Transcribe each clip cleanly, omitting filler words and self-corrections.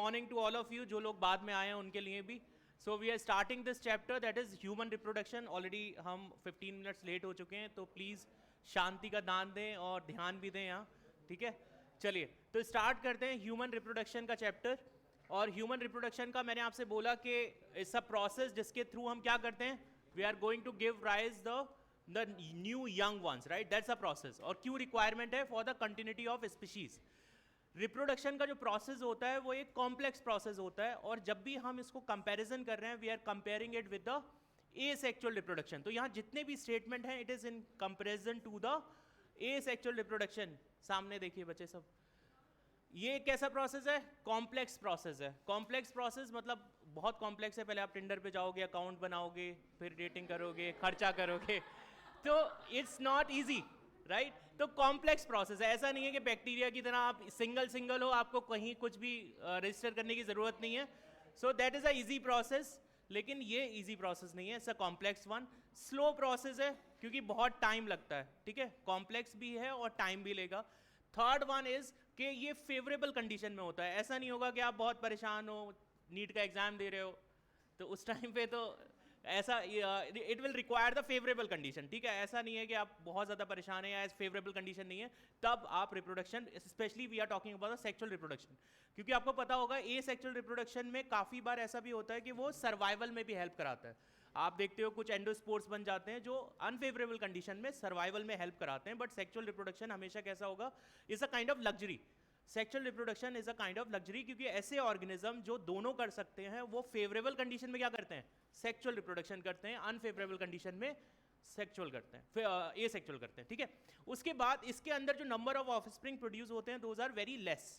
Morning to all of you, जो लोग बाद में आए हैं उनके लिए भी. So we are starting this chapter that is human reproduction. Already हम 15 मिनट्स लेट हो चुके हैं, तो प्लीज़ शांति का दान दें और ध्यान भी दें यहाँ, ठीक है. चलिए तो स्टार्ट करते हैं ह्यूमन रिप्रोडक्शन का चैप्टर. और ह्यूमन रिप्रोडक्शन का मैंने आपसे बोला कि इट्स अ प्रोसेस जिसके थ्रू हम क्या करते हैं, we are going to give rise the new young ones, right. That's a process. और क्यों रिक्वायरमेंट है? For the continuity of species. Reproduction का जो प्रोसेस होता है वो एक कॉम्प्लेक्स प्रोसेस होता है, और जब भी हम इसको कंपैरिजन कर रहे हैं we are comparing it with the asexual reproduction. तो यहाँ जितने भी स्टेटमेंट हैं it is in comparison to the asexual reproduction. सामने देखिए बच्चे सब, ये कैसा प्रोसेस है? कॉम्प्लेक्स प्रोसेस है. कॉम्प्लेक्स प्रोसेस मतलब बहुत कॉम्प्लेक्स है. पहले आप टिंडर पे जाओगे, अकाउंट बनाओगे, फिर डेटिंग करोगे, खर्चा करोगे, तो इट्स नॉट इजी, राइट. तो कॉम्प्लेक्स प्रोसेस है. ऐसा नहीं है कि बैक्टीरिया की तरह आप सिंगल हो, आपको कहीं कुछ भी रजिस्टर करने की जरूरत नहीं है. So that is a easy process. लेकिन ये इजी प्रोसेस नहीं है, it's a complex one. Slow process है क्योंकि बहुत टाइम लगता है, ठीक है. कॉम्प्लेक्स भी है और टाइम भी लेगा. थर्ड वन इज कि ये फेवरेबल कंडीशन में होता है. ऐसा नहीं होगा कि आप बहुत परेशान हो, नीट का एग्जाम दे रहे हो, तो उस टाइम पे तो ऐसा it will require the favourable condition, ठीक है. ऐसा नहीं है कि आप बहुत ज़्यादा परेशान हैं या फेवरेबल कंडीशन नहीं है तब आप reproduction, specially we are talking about the sexual reproduction. क्योंकि आपको पता होगा ए सेक्सुअल रिप्रोडक्शन में काफ़ी बार ऐसा भी होता है कि वो सर्वाइवल में भी हेल्प कराता है. आप देखते हो कुछ एंडोस्पोर्स बन जाते हैं जो अनफेवरेबल कंडीशन में सर्वाइवल में हेल्प कराते हैं. बट सेक्सुअल रिप्रोडक्शन हमेशा कैसा होगा? Is a kind of luxury. Sexual reproduction is a kind of luxury, क्योंकि ऐसे ऑर्गेनिज्म जो दोनों कर सकते हैं वो फेवरेबल कंडीशन में क्या करते हैं? सेक्सुअल रिप्रोडक्शन करते हैं. अनफेवरेबल कंडीशन में सेक्सुअल करते हैं, फिर ए सेक्सुअल करते हैं, ठीक है. उसके बाद इसके अंदर जो नंबर ऑफ ऑफस्प्रिंग प्रोड्यूस होते हैं दोज आर वेरी लेस.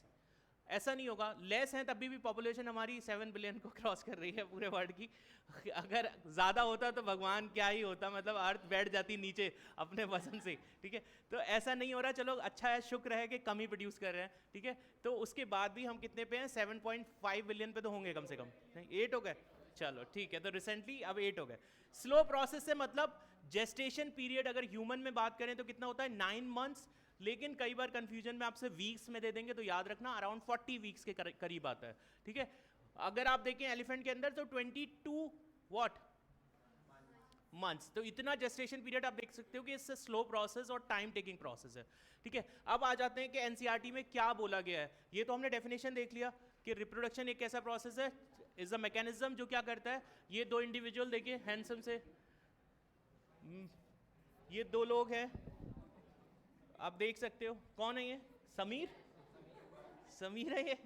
ऐसा नहीं होगा, लेस हैं तभी भी पॉपुलेशन हमारी 7 बिलियन को क्रॉस कर रही है पूरे वर्ल्ड की. अगर ज़्यादा होता तो भगवान क्या ही होता, मतलब अर्थ बैठ जाती नीचे अपने वजन से, ठीक है. तो ऐसा नहीं हो रहा. चलो अच्छा है, शुक्र है कि कम ही प्रोड्यूस कर रहे हैं, ठीक है. तो उसके बाद भी हम कितने पे हैं? 7.5 बिलियन पे तो होंगे कम से कम. 8 हो गए, चलो ठीक है. तो रिसेंटली अब 8 हो गए. स्लो प्रोसेस से मतलब जेस्टेशन पीरियड अगर ह्यूमन में बात करें तो कितना होता है? 9 मंथ्स. लेकिन कई बार कंफ्यूजन में आपसे वीक्स में दे देंगे, तो याद रखना अराउंड 40 वीक्स के करीब आता है, ठीक है. अगर आप देखें एलिफेंट के अंदर तो 22 व्हाट मंथ्स. तो इतना जेस्टेशन पीरियड आप देख सकते हो कि इससे स्लो प्रोसेस और टाइम टेकिंग प्रोसेस है, ठीक है. अब आ जाते हैं कि एनसीईआरटी में क्या बोला गया है. ये तो हमने डेफिनेशन देख लिया कि रिप्रोडक्शन एक ऐसा प्रोसेस है, इज अ मैकेनिज्म जो क्या करता है. ये दो इंडिविजुअल देखिए हैंडसम से, ये दो लोग हैं, आप देख सकते हो. कौन है ये? समीर. समीर है ये,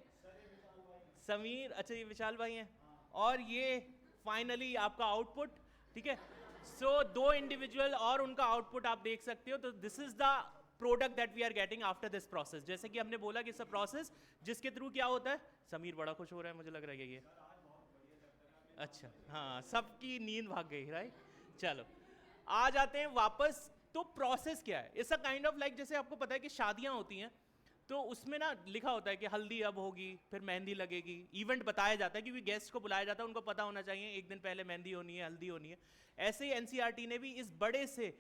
समीर. अच्छा ये विशाल भाई हैं. और ये फाइनली आपका आउटपुट, ठीक है. सो दो इंडिविजुअल और उनका आउटपुट आप देख सकते हो. तो this is the product that we are getting after this process. जैसे कि हमने बोला कि इट्स अ प्रोसेस जिसके थ्रू क्या होता है. समीर बड़ा खुश हो रहा है, मुझे लग रहा है ये. अच्छा हाँ, सबकी नींद भाग गई, राइट. चलो आ जाते हैं वापस. तो प्रोसेस क्या है? It's a kind of like, जैसे आपको पता है कि शादियां होती हैं तो उसमें ना लिखा होता है कि हल्दी अब होगी, फिर मेहंदी लगेगी. इवेंट बताया जाता है क्योंकि गेस्ट को बुलाया जाता है, उनको पता होना चाहिए एक दिन पहले मेहंदी होनी है, हल्दी होनी है. ऐसे ही एनसीईआरटी ने भी इस बड़े से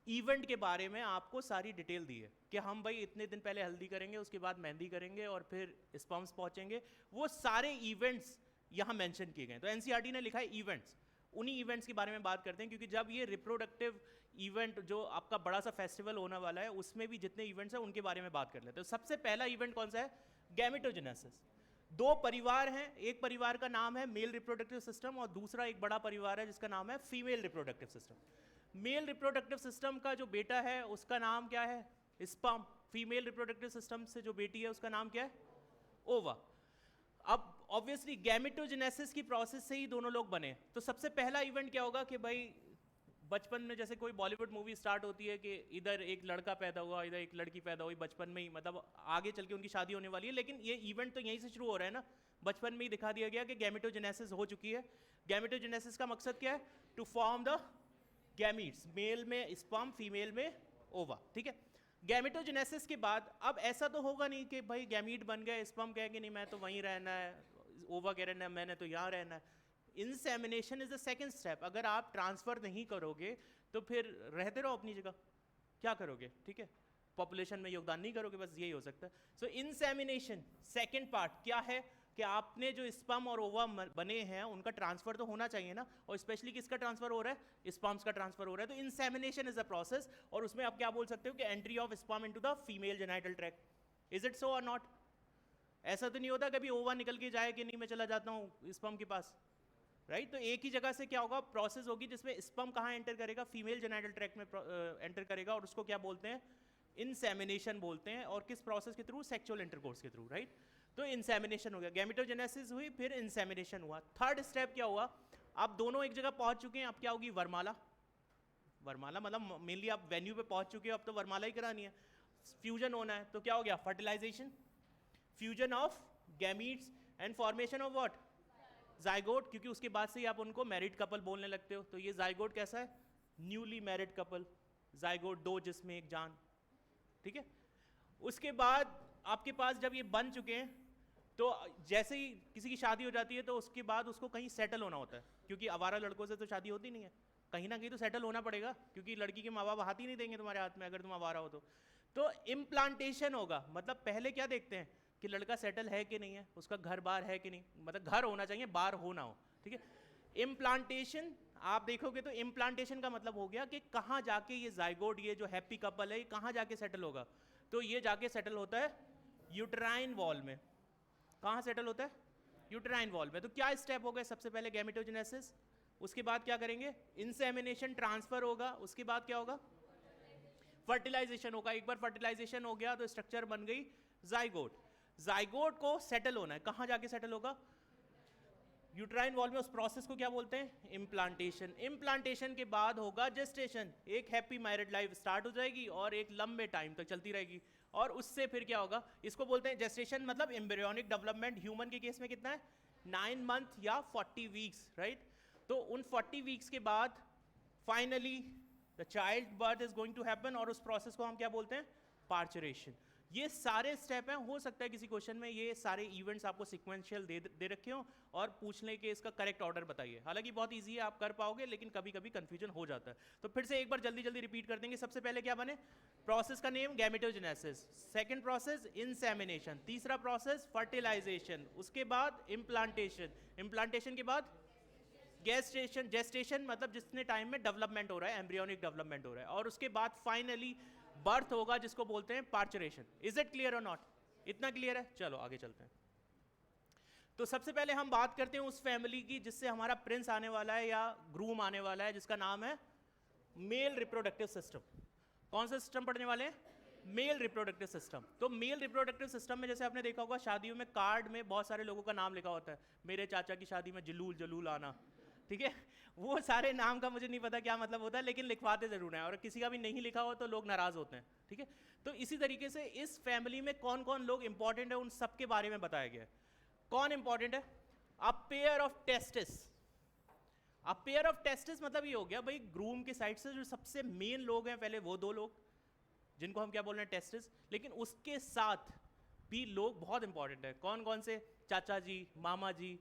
इवेंट के बारे में आपको सारी डिटेल दी है कि हम भाई इतने दिन पहले हल्दी करेंगे, उसके बाद मेहंदी करेंगे और फिर स्पर्म्स पहुंचेंगे. वो सारे इवेंट्स यहाँ मेंशन किए गए. तो एनसीईआरटी ने लिखा है इवेंट्स. उन्हीं इवेंट्स के बारे में बात करते हैं क्योंकि जब ये रिप्रोडक्टिव इवेंट जो आपका बड़ा सा फेस्टिवल होने वाला है उसमें भी जितने इवेंट्स हैं उनके बारे में बात कर लेते हैं. तो सबसे पहला इवेंट कौन सा है? गैमेटोजेनेसिस. दो परिवार हैं, एक परिवार का नाम है मेल रिप्रोडक्टिव सिस्टम और दूसरा एक बड़ा परिवार है जिसका नाम है female reproductive system. Mail reproductive system का जो बेटा है उसका नाम क्या है? स्पर्म. फीमेल रिप्रोडक्टिव सिस्टम से जो बेटी है उसका नाम क्या है? ओवा. अब ऑब्वियसली गैमेटोजेनेसिस की प्रोसेस से ही दोनों लोग बने. तो सबसे पहला इवेंट क्या होगा कि भाई बचपन में जैसे कोई बॉलीवुड मूवी स्टार्ट होती है कि इधर एक लड़का पैदा हुआ, इधर एक लड़की पैदा हुई बचपन में ही, मतलब आगे चल के उनकी शादी होने वाली है. लेकिन ये इवेंट तो यहीं से शुरू हो रहा है ना, बचपन में ही दिखा दिया गया कि गैमेटोजेनेसिस हो चुकी है. गैमेटोजेनेसिस का मकसद क्या है? To form the gametes. Male में स्पर्म, फीमेल में ओवा, ठीक है. गैमेटोजेनेसिस के बाद अब ऐसा तो होगा नहीं कि भाई गैमीट बन गए, स्पर्म कहेंगे नहीं मैं तो वहीं रहना है, ओवा कह रहे हैं मैंने तो यहाँ रहना है. Insemination is the second step. अगर आप ट्रांसफर नहीं करोगे तो फिर रहते रहो अपनी जगह, क्या करोगे, ठीक है. पॉपुलेशन में योगदान नहीं करोगे, बस यही हो सकता है. सो इंसेमिनेशन सेकंड पार्ट क्या है कि आपने जो स्पर्म और ओवा बने हैं उनका ट्रांसफर तो होना चाहिए ना, और स्पेशली किसका ट्रांसफर हो रहा है, स्पर्म्स का ट्रांसफर हो रहा है। तो इंसेमिनेशन इज अ प्रोसेस, और उसमें आप क्या बोल सकते हो कि entry of sperm into the female genital tract. Is it so और नॉट? ऐसा तो नहीं होता कभी ओवा निकल के जाए कि नहीं मैं चला जाता हूँ स्पर्म के पास, राइट? तो एक ही जगह से क्या होगा, प्रोसेस होगी जिसमें स्पर्म कहाँ एंटर करेगा, फीमेल जेनाइटल ट्रैक्ट में एंटर करेगा, और उसको क्या बोलते हैं, इंसेमिनेशन बोलते हैं। और किस प्रोसेस के थ्रू, सेक्सुअल इंटरकोर्स के थ्रू, राइट? तो इंसेमिनेशन हो गया, गैमेटोजेनेसिस हुई, फिर इंसेमिनेशन हुआ। थर्ड स्टेप क्या हुआ, आप दोनों एक जगह पहुंच चुके हैं, अब क्या होगी, वरमाला। वरमाला मतलब मेनली आप वेन्यू पे पहुंच चुके हो, अब तो वरमाला ही करानी है, फ्यूजन होना है। तो क्या हो गया, fertilisation, fusion of gametes and formation of what, zygote, क्योंकि उसके बाद से ही आप उनको मैरिड कपल बोलने लगते हो। तो ये जाइगोट कैसा है, न्यूली मैरिड कपल, जाइगोट दो जिसमें एक जान, ठीक है। उसके बाद आपके पास जब ये बन चुके हैं, तो जैसे ही किसी की शादी हो जाती है तो उसके बाद उसको कहीं सेटल होना होता है, क्योंकि आवारा लड़कों से तो शादी होती नहीं है, कहीं ना कहीं तो सेटल होना पड़ेगा, क्योंकि लड़की के माँ बाप हाथ ही नहीं देंगे तुम्हारे हाथ में अगर तुम आवारा हो तो इम्प्लांटेशन होगा। मतलब पहले क्या देखते हैं कि लड़का सेटल है कि नहीं है, उसका घर बार है कि नहीं, मतलब घर होना चाहिए, बार हो ना हो, ठीक है। इम्प्लांटेशन आप देखोगे तो इम्प्लांटेशन का मतलब हो गया कि कहाँ जाके ये जाइगोट, ये जो हैप्पी कपल है, ये कहाँ जाके सेटल होगा। तो ये जाके सेटल होता है यूट्राइन वॉल में। कहाँ सेटल होता है, यूट्राइन वॉल में। तो क्या स्टेप हो गए, सबसे पहले गैमेटोजेनेसिस, उसके बाद क्या करेंगे, इंसेमिनेशन, ट्रांसफर होगा, उसके बाद क्या होगा, फर्टिलाइजेशन होगा। एक बार फर्टिलाइजेशन हो गया तो स्ट्रक्चर बन गई जाइगोट। जाइगोट को सेटल होना है, कहाँ जाके सेटल होगा, यूट्राइन वॉल में। उस प्रोसेस को क्या बोलते हैं, इम्प्लांटेशन। इम्प्लांटेशन के बाद होगा जेस्टेशन, एक हैप्पी मैरिड लाइफ स्टार्ट हो जाएगी और एक लंबे टाइम तक चलती रहेगी। और उससे फिर क्या होगा, इसको बोलते हैं जेस्टेशन, मतलब एम्ब्रियोनिक डेवलपमेंट। ह्यूमन के केस में कितना है, 9 मंथ या 40 वीक्स, राइट? तो उन 40 वीक्स के बाद finally the child birth is going to happen, और उस प्रोसेस को हम क्या बोलते हैं, पार्चुरेशन। ये सारे स्टेप हैं, हो सकता है किसी क्वेश्चन में ये सारे इवेंट्स आपको सिक्वेंशियल दे रखे हो और पूछ लें कि इसका करेक्ट ऑर्डर बताइए। हालांकि बहुत इजी है, आप कर पाओगे, लेकिन कभी कभी कंफ्यूजन हो जाता है। तो फिर से एक बार जल्दी जल्दी रिपीट कर देंगे। सबसे पहले क्या बने, प्रोसेस का name gametogenesis, second process insemination, तीसरा प्रोसेस फर्टिलाइजेशन, उसके बाद इम्प्लांटेशन, इम्प्लांटेशन के बाद गेस्टेशन, जेस्टेशन मतलब जितने टाइम में डेवलपमेंट हो रहा है, एम्ब्रियोनिक डेवलपमेंट हो रहा है, और उसके बाद फाइनली बर्थ होगा, जिसको बोलते हैं पार्चुरेशन। इज इट क्लियर और नॉट? इतना क्लियर है, चलो आगे चलते हैं। तो सबसे पहले हम बात करते हैं उस फैमिली की जिससे हमारा प्रिंस आने वाला है या ग्रूम आने वाला है, जिसका नाम है मेल रिप्रोडक्टिव सिस्टम। कौन सा सिस्टम पढ़ने वाले हैं, मेल रिप्रोडक्टिव सिस्टम। तो मेल रिप्रोडक्टिव सिस्टम में जैसे आपने देखा होगा शादियों में कार्ड में बहुत सारे लोगों का नाम लिखा होता है, मेरे चाचा की शादी में जलूल जलूल आना, ठीक है। वो सारे नाम का मुझे नहीं पता क्या मतलब होता है, लेकिन लिखवाते जरूर हैं, और किसी का भी नहीं लिखा हो तो लोग नाराज होते हैं, ठीक है। तो इसी तरीके से इस फैमिली में कौन कौन लोग इंपॉर्टेंट है उन सब के बारे में बताया गया है। कौन इंपॉर्टेंट है, a pair of testis. A pair of testis मतलब ये हो गया भाई, ग्रूम के साइड से जो सबसे मेन लोग हैं पहले वो दो लोग, जिनको हम क्या बोल रहे हैं, टेस्टिस। लेकिन उसके साथ भी लोग बहुत इंपॉर्टेंट है। कौन कौन से, चाचा जी, मामा जी,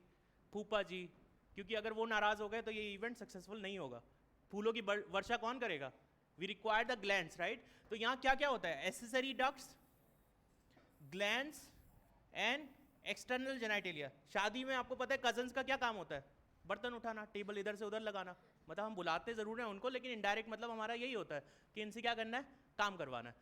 फूफा जी, क्योंकि अगर वो नाराज हो गए तो ये इवेंट सक्सेसफुल नहीं होगा। फूलों की वर्षा कौन करेगा, we require the glands, right. तो यहाँ क्या क्या होता है, accessory ducts, glands and external genitalia. शादी में आपको पता है कजन्स का क्या काम होता है, बर्तन उठाना, टेबल इधर से उधर लगाना। मतलब हम बुलाते जरूर हैं उनको, लेकिन इनडायरेक्ट मतलब हमारा यही होता है कि इनसे क्या करना है, काम करवाना है।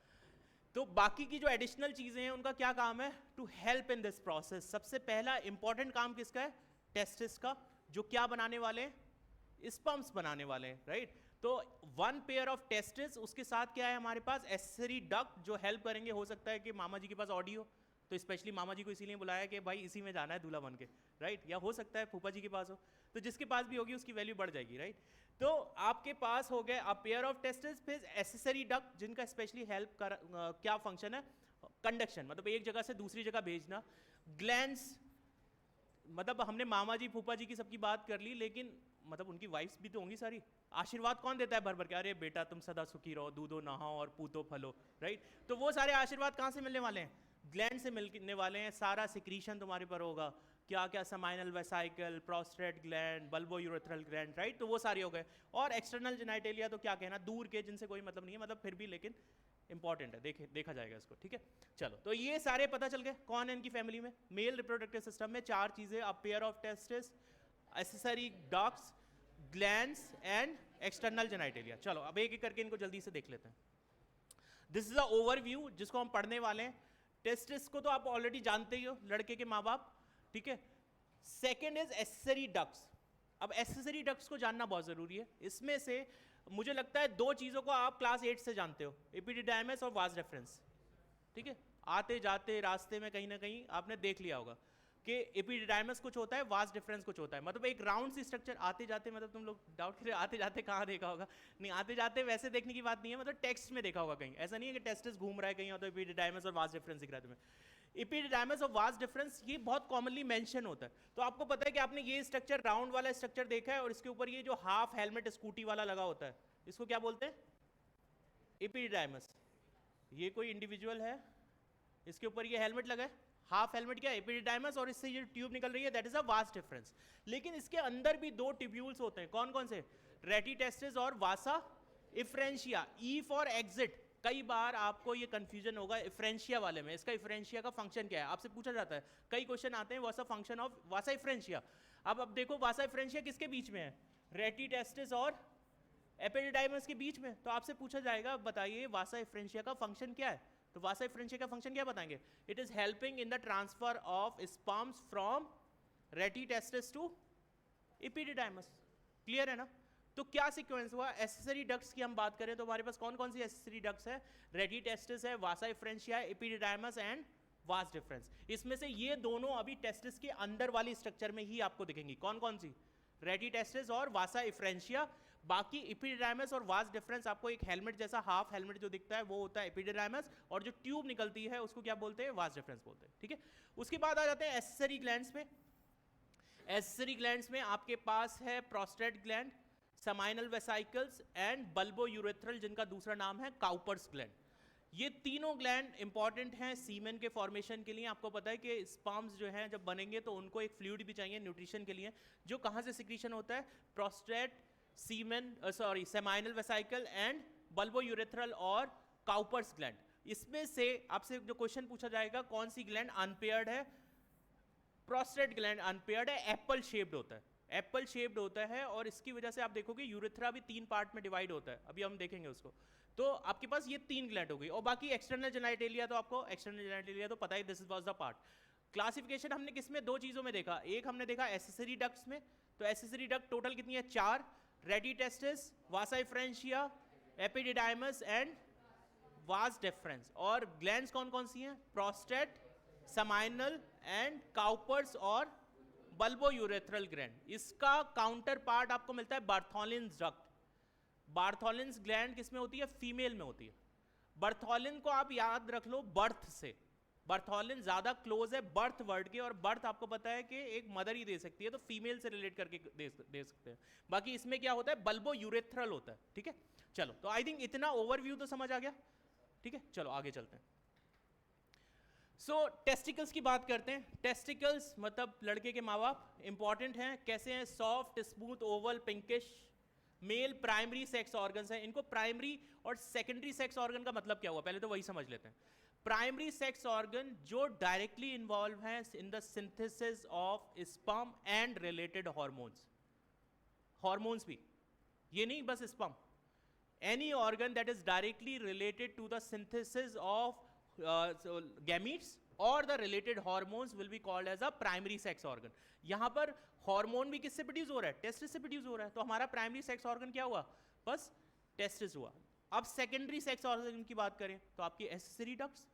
तो बाकी की जो एडिशनल चीजें हैं उनका क्या काम है, to help in this process. सबसे पहला इंपॉर्टेंट काम किसका है, टेस्टिस का, जो क्या बनाने वाले हैं, स्पर्म्स बनाने वाले हैं, राइट। तो वन पेयर ऑफ टेस्टिस, उसके साथ क्या है हमारे पास, एसेसरी डक्ट जो हेल्प करेंगे। हो सकता है कि मामा जी के पास ऑडी हो, तो स्पेशली मामा जी को इसीलिए बुलाया कि भाई इसी में जाना है दूल्हा बन के, राइट। या हो सकता है फूफा जी के पास हो, तो जिसके पास भी होगी उसकी वैल्यू बढ़ जाएगी, राइट। तो आपके पास हो गए अ पेयर ऑफ टेस्टिस, फिर एसेसरी डक्ट जिनका स्पेशली हेल्प कर क्या फंक्शन है, कंडक्शन, मतलब एक जगह से दूसरी जगह भेजना। ग्लैंड्स मतलब हमने मामा जी फूफा जी की सबकी बात कर ली, लेकिन मतलब उनकी वाइफ्स भी तो होंगी सारी। आशीर्वाद कौन देता है भर भर के, अरे बेटा तुम सदा सुखी रहो, दूधो नहाओ और पूतो फलो, राइट। तो वो सारे आशीर्वाद कहाँ से मिलने वाले हैं, ग्लैंड से मिलने वाले हैं। सारा सिक्रीशन तुम्हारे पर होगा, क्या क्या, seminal vesicle, prostate gland, bulbo urethral gland, right. तो वो सारे हो गए। और एक्सटर्नल जेनाइटेलिया तो क्या कहना, दूर के जिनसे कोई मतलब नहीं है, मतलब फिर भी लेकिन इंपॉर्टेंट है, देखा जाएगा इसको, ठीक है। चलो, तो ये सारे पता चल गए कौन है इनकी फैमिली में। मेल रिप्रोडक्टिव सिस्टम में 4 चीजें, a pair of testis, accessory ducts, glands and external genitalia. चलो अब एक एक करके इनको जल्दी से देख लेते हैं। दिस इज अ ओवरव्यू जिसको हम पढ़ने वाले हैं। टेस्टिस को तो आप ऑलरेडी जानते ही हो, लड़के के माँ बाप, ठीक है। Second is accessory ducts. अब एक्सेसरी डक्ट्स को जानना बहुत जरूरी है। इसमें से मुझे लगता है 2 चीजों को आप क्लास 8 से जानते हो, एपिडिडाइमस और वास डेफरेंस, ठीक है। आते जाते रास्ते में कहीं ना कहीं आपने देख लिया होगा कि एपिडिडाइमस कुछ होता है, वास डिफरेंस कुछ होता है, मतलब एक राउंड सी स्ट्रक्चर। आते जाते मतलब तुम लोग डाउट कर आते जाते कहाँ देखा होगा, नहीं आते जाते वैसे देखने की बात नहीं है, मतलब टेक्स्ट में देखा होगा कहीं। ऐसा नहीं है कि टेस्टिस घूम रहा है कहीं और तो एपिडिडाइमस और वास डिफरेंस दिख रहा है तुम्हें। एपिडिडाइमस और वास डिफरेंस ये बहुत कॉमनली मेंशन होता है। तो आपको पता है कि आपने ये स्ट्रक्चर, राउंड वाला स्ट्रक्चर देखा है और इसके ऊपर ये जो हाफ हेलमेट स्कूटी वाला लगा होता है, इसको क्या बोलते हैं? एपिडिडाइमस। ये कोई इंडिविजुअल है, इसके ऊपर ये हेलमेट लगा है, हाफ हेलमेट क्या है? एपिडिडाइमस, और इससे ये ट्यूब निकल रही है, that is a vas deferens. लेकिन इसके अंदर भी 2 ट्यूब्यूल्स होते हैं, कौन कौन से? रेटिटेस्टिस और वासा इफ्रेंशिया। E for exit. कई बार आपको ये कंफ्यूजन होगा इफ्रेंशिया वाले में, इसका इफ्रेंशिया का फंक्शन क्या है आपसे पूछा जाता है, कई क्वेश्चन आते हैं, व्हाट्स द फंक्शन ऑफ वासा इफ्रेंशिया। अब देखो वासा इफ्रेंशिया किसके बीच में है? रेटिटेस्टिस और एपिडिडाइमस के बीच में। तो आपसे पूछा जाएगा बताइए वासा इफ्रेंशिया का फंक्शन क्या है? तो वासा इफ्रेंशिया का फंक्शन क्या बताएंगे? It is helping in the transfer of sperms from rete testis to epididymis. Clear है ना? तो क्या सीक्वेंस हुआ? एक्सेसरी डक्ट्स की हम बात करें तो हमारे पास कौन कौन सी एक्सेसरी डक्ट्स है? रेटिटेस्टिस है, vasa efferentia, epididymis and vas deferens. इसमें से ये दोनों अभी टेस्टिस के अंदर वाली स्ट्रक्चर में ही आपको दिखेंगी। कौन कौन सी? रेटिटेस्टिस और वासा इफ्रेंशिया। बाकी एपिडिडाइमस और वास डिफरेंस आपको एक हेलमेट जैसा हाफ हेलमेट जो दिखता है वो होता है एपिडिडाइमस, और जो ट्यूब निकलती है उसको क्या बोलते हैं? वास डिफरेंस बोलते हैं, ठीक है। उसके बाद आ जाते हैं एक्सेसरी ग्लैंड्स में। एक्सेसरी ग्लैंड्स में आपके पास है prostate gland, seminal vesicles and bulbourethral, जिनका दूसरा नाम है काउपर्स ग्लैंड। ये तीनों ग्लैंड इंपॉर्टेंट हैं सीमेन के फॉर्मेशन के लिए। आपको पता है कि स्पर्म्स जो हैं जब बनेंगे तो उनको एक फ्लूइड भी चाहिए न्यूट्रिशन के लिए, जो कहाँ से सिक्रीशन होता है? Prostate, semen, seminal vesicle and bulbourethral और काउपर्स ग्लैंड। इसमें से आपसे जो क्वेश्चन पूछा जाएगा कौन सी ग्लैंड अनपेयर्ड है? प्रोस्टेट ग्लैंड अनपेयर्ड है, एप्पल शेप्ड होता है, एप्पल शेप्ड होता है, और इसकी वजह से आप देखोगे यूरेथ्रा भी 3 पार्ट में डिवाइड होता है, अभी हम देखेंगे उसको। तो आपके पास ये 3 ग्लैंड हो गई, और बाकी एक्सटर्नल जेनिटलिया तो आपको एक्सटर्नल जेनिटलिया तो पता ही, this was the part. Classification हमने किसमें? 2 चीजों में देखा। एक हमने देखा एक्सेसरी डक्ट्स में, तो एक्सेसरी डक्ट टोटल कितनी है? 4। Rete testis, Vasa efferentia, epididymis and vas difference. और ग्लैंड्स कौन कौन सी हैं? प्रोस्टेट, सेमाइनल एंड काउपर्स और बल्बोयूरेथ्रल ग्लैंड। इसका काउंटर पार्ट आपको मिलता है बार्थोलिन्स डक्ट। बार्थोलिन्स ग्लैंड किसमें होती है? फीमेल में होती है। बार्थोलिन को आप याद रख लो बर्थ से, बार्थोलिन ज्यादा क्लोज है बर्थ वर्ड के, और बर्थ आपको पता है कि एक मदर ही दे सकती है, तो फीमेल से रिलेट करके दे सकते हैं। बाकी इसमें क्या होता है? बल्बोयूरेथ्रल होता है, ठीक है। चलो, तो आई थिंक इतना ओवरव्यू तो समझ आ गया, ठीक है। चलो आगे चलते हैं। टेस्टिकल्स की बात करते हैं। टेस्टिकल्स मतलब लड़के के माँ बाप, इंपॉर्टेंट हैं। कैसे हैं? Soft, smooth, oval, pinkish, male primary sex organs हैं। इनको प्राइमरी और सेकेंडरी सेक्स ऑर्गन का मतलब क्या हुआ, पहले तो वही समझ लेते हैं। प्राइमरी सेक्स ऑर्गन जो डायरेक्टली इन्वॉल्व हैं in the synthesis of sperm and related hormones. Hormones भी, ये नहीं बस sperm, any organ that is directly related to the synthesis of gametes or the related hormones will be called as a primary sex organ. यहाँ पर hormone भी किससे produce हो रहा है? टेस्टिस से प्रोड्यूस हो रहा है। तो हमारा प्राइमरी सेक्स ऑर्गन क्या हुआ? बस टेस्टिस हुआ। अब सेकेंडरी सेक्स ऑर्गन की बात करें तो आपकी एक्सेसरी डक्ट्स,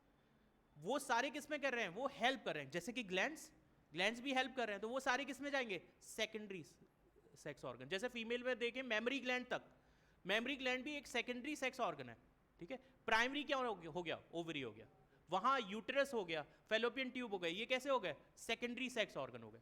वो सारे किसमें कर रहे हैं? वो हेल्प कर रहे हैं, जैसे कि ग्लैंड्स, ग्लैंड्स भी हेल्प कर रहे हैं, तो वो सारे किसमें जाएंगे? Secondary sex organ. जैसे फीमेल में देखें मेमरी ग्लैंड तक, मेमरी ग्लैंड भी एक सेकेंडरी सेक्स ऑर्गन है, ठीक है। प्राइमरी क्या हो गया? ओवरी हो गया, वहां यूटेरस हो गया, फेलोपियन ट्यूब हो गए, ये कैसे हो गए? सेकेंडरी सेक्स ऑर्गन हो गए।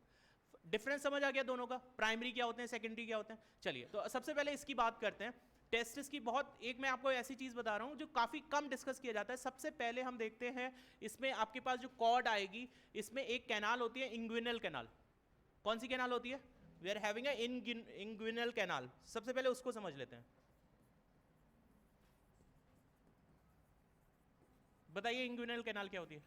डिफरेंस समझ आ गया दोनों का? प्राइमरी क्या होते हैं, सेकेंडरी क्या होते हैं? चलिए, तो सबसे पहले इसकी बात करते हैं। टेस्टिस की बहुत, एक मैं आपको ऐसी चीज बता रहा हूं जो काफी कम डिस्कस किया जाता है। सबसे पहले हम देखते हैं इसमें आपके पास जो कॉर्ड आएगी, इसमें एक कैनाल होती है, इंग्विनल कैनाल। कौन सी कैनाल होती है? We are having a inguinal canal. सबसे पहले उसको समझ लेते हैं। बताइए इंग्विनल कैनाल क्या होती है?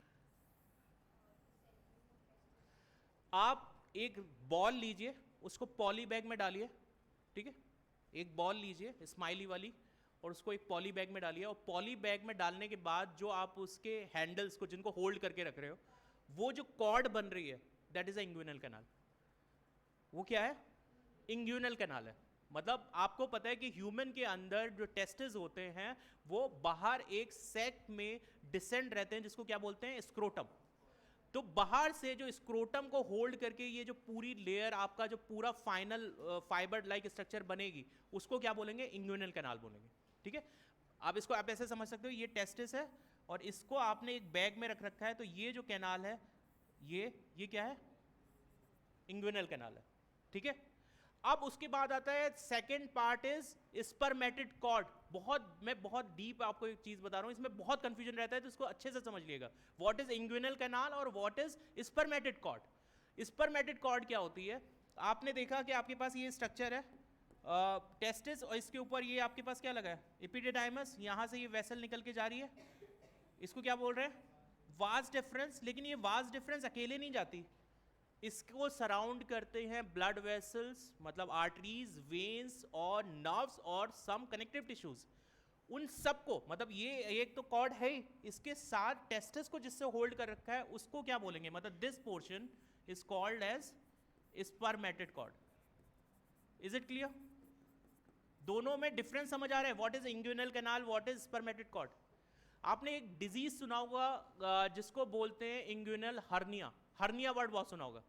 आप एक बॉल लीजिए, उसको पॉली बैग में डालिए, ठीक है, एक बॉल लीजिए स्माइली वाली और उसको एक पॉली बैग में डालिए, और पॉली बैग में डालने के बाद जो आप उसके हैंडल्स को जिनको होल्ड करके रख रहे हो, वो जो कॉर्ड बन रही है, that is a inguinal canal. वो क्या है? इंग्विनल कैनाल है। मतलब आपको पता है कि ह्यूमन के अंदर जो टेस्टिस होते हैं वो बाहर एक सैक में डिसेंड रहते हैं, जिसको क्या बोलते हैं? स्क्रोटम। तो बाहर से जो स्क्रोटम को होल्ड करके ये जो पूरी लेयर आपका जो पूरा फाइनल फाइबर लाइक स्ट्रक्चर बनेगी, उसको क्या बोलेंगे? इंग्विनल कैनाल बोलेंगे, ठीक है। अब इसको आप ऐसे समझ सकते हो, ये टेस्टिस है और इसको आपने एक बैग में रख रखा है, तो ये जो कैनाल है ये क्या है? इंग्विनल कैनाल है, ठीक है। अब उसके बाद आता है second part is spermatid cord. मैं बहुत डीप आपको एक चीज बता रहा हूं, इसमें बहुत कंफ्यूजन रहता है, तो इसको अच्छे से समझ लिएगा। व्हाट इज इंग्विनल कैनाल और what is spermatid cord. Spermatid cord क्या होती है? आपने देखा कि आपके पास ये स्ट्रक्चर है टेस्टिस, और इसके ऊपर ये आपके पास क्या लगा है? एपिडिडाइमस। यहां से ये वेसल निकल के जा रही है, इसको क्या बोल रहे हैं? Vas deferens. लेकिन ये वास डिफरेंस अकेले नहीं जाती, इसको सराउंड करते हैं ब्लड वेसल्स, मतलब आर्टरीज, वेन्स और नर्व्स और सम कनेक्टिव टिश्यूज। उन सबको, मतलब ये एक तो कॉर्ड है ही, इसके साथ टेस्टिस को जिससे होल्ड कर रखा है उसको क्या बोलेंगे? मतलब this portion is called as spermatid cord. Is it clear? दोनों में डिफरेंस समझ आ रहा है? What is inguinal canal, what is spermatid cord. आपने एक डिजीज सुना होगा जिसको बोलते हैं इंग्विनल हर्निया। हर्निया वर्ड बहुत सुना होगा,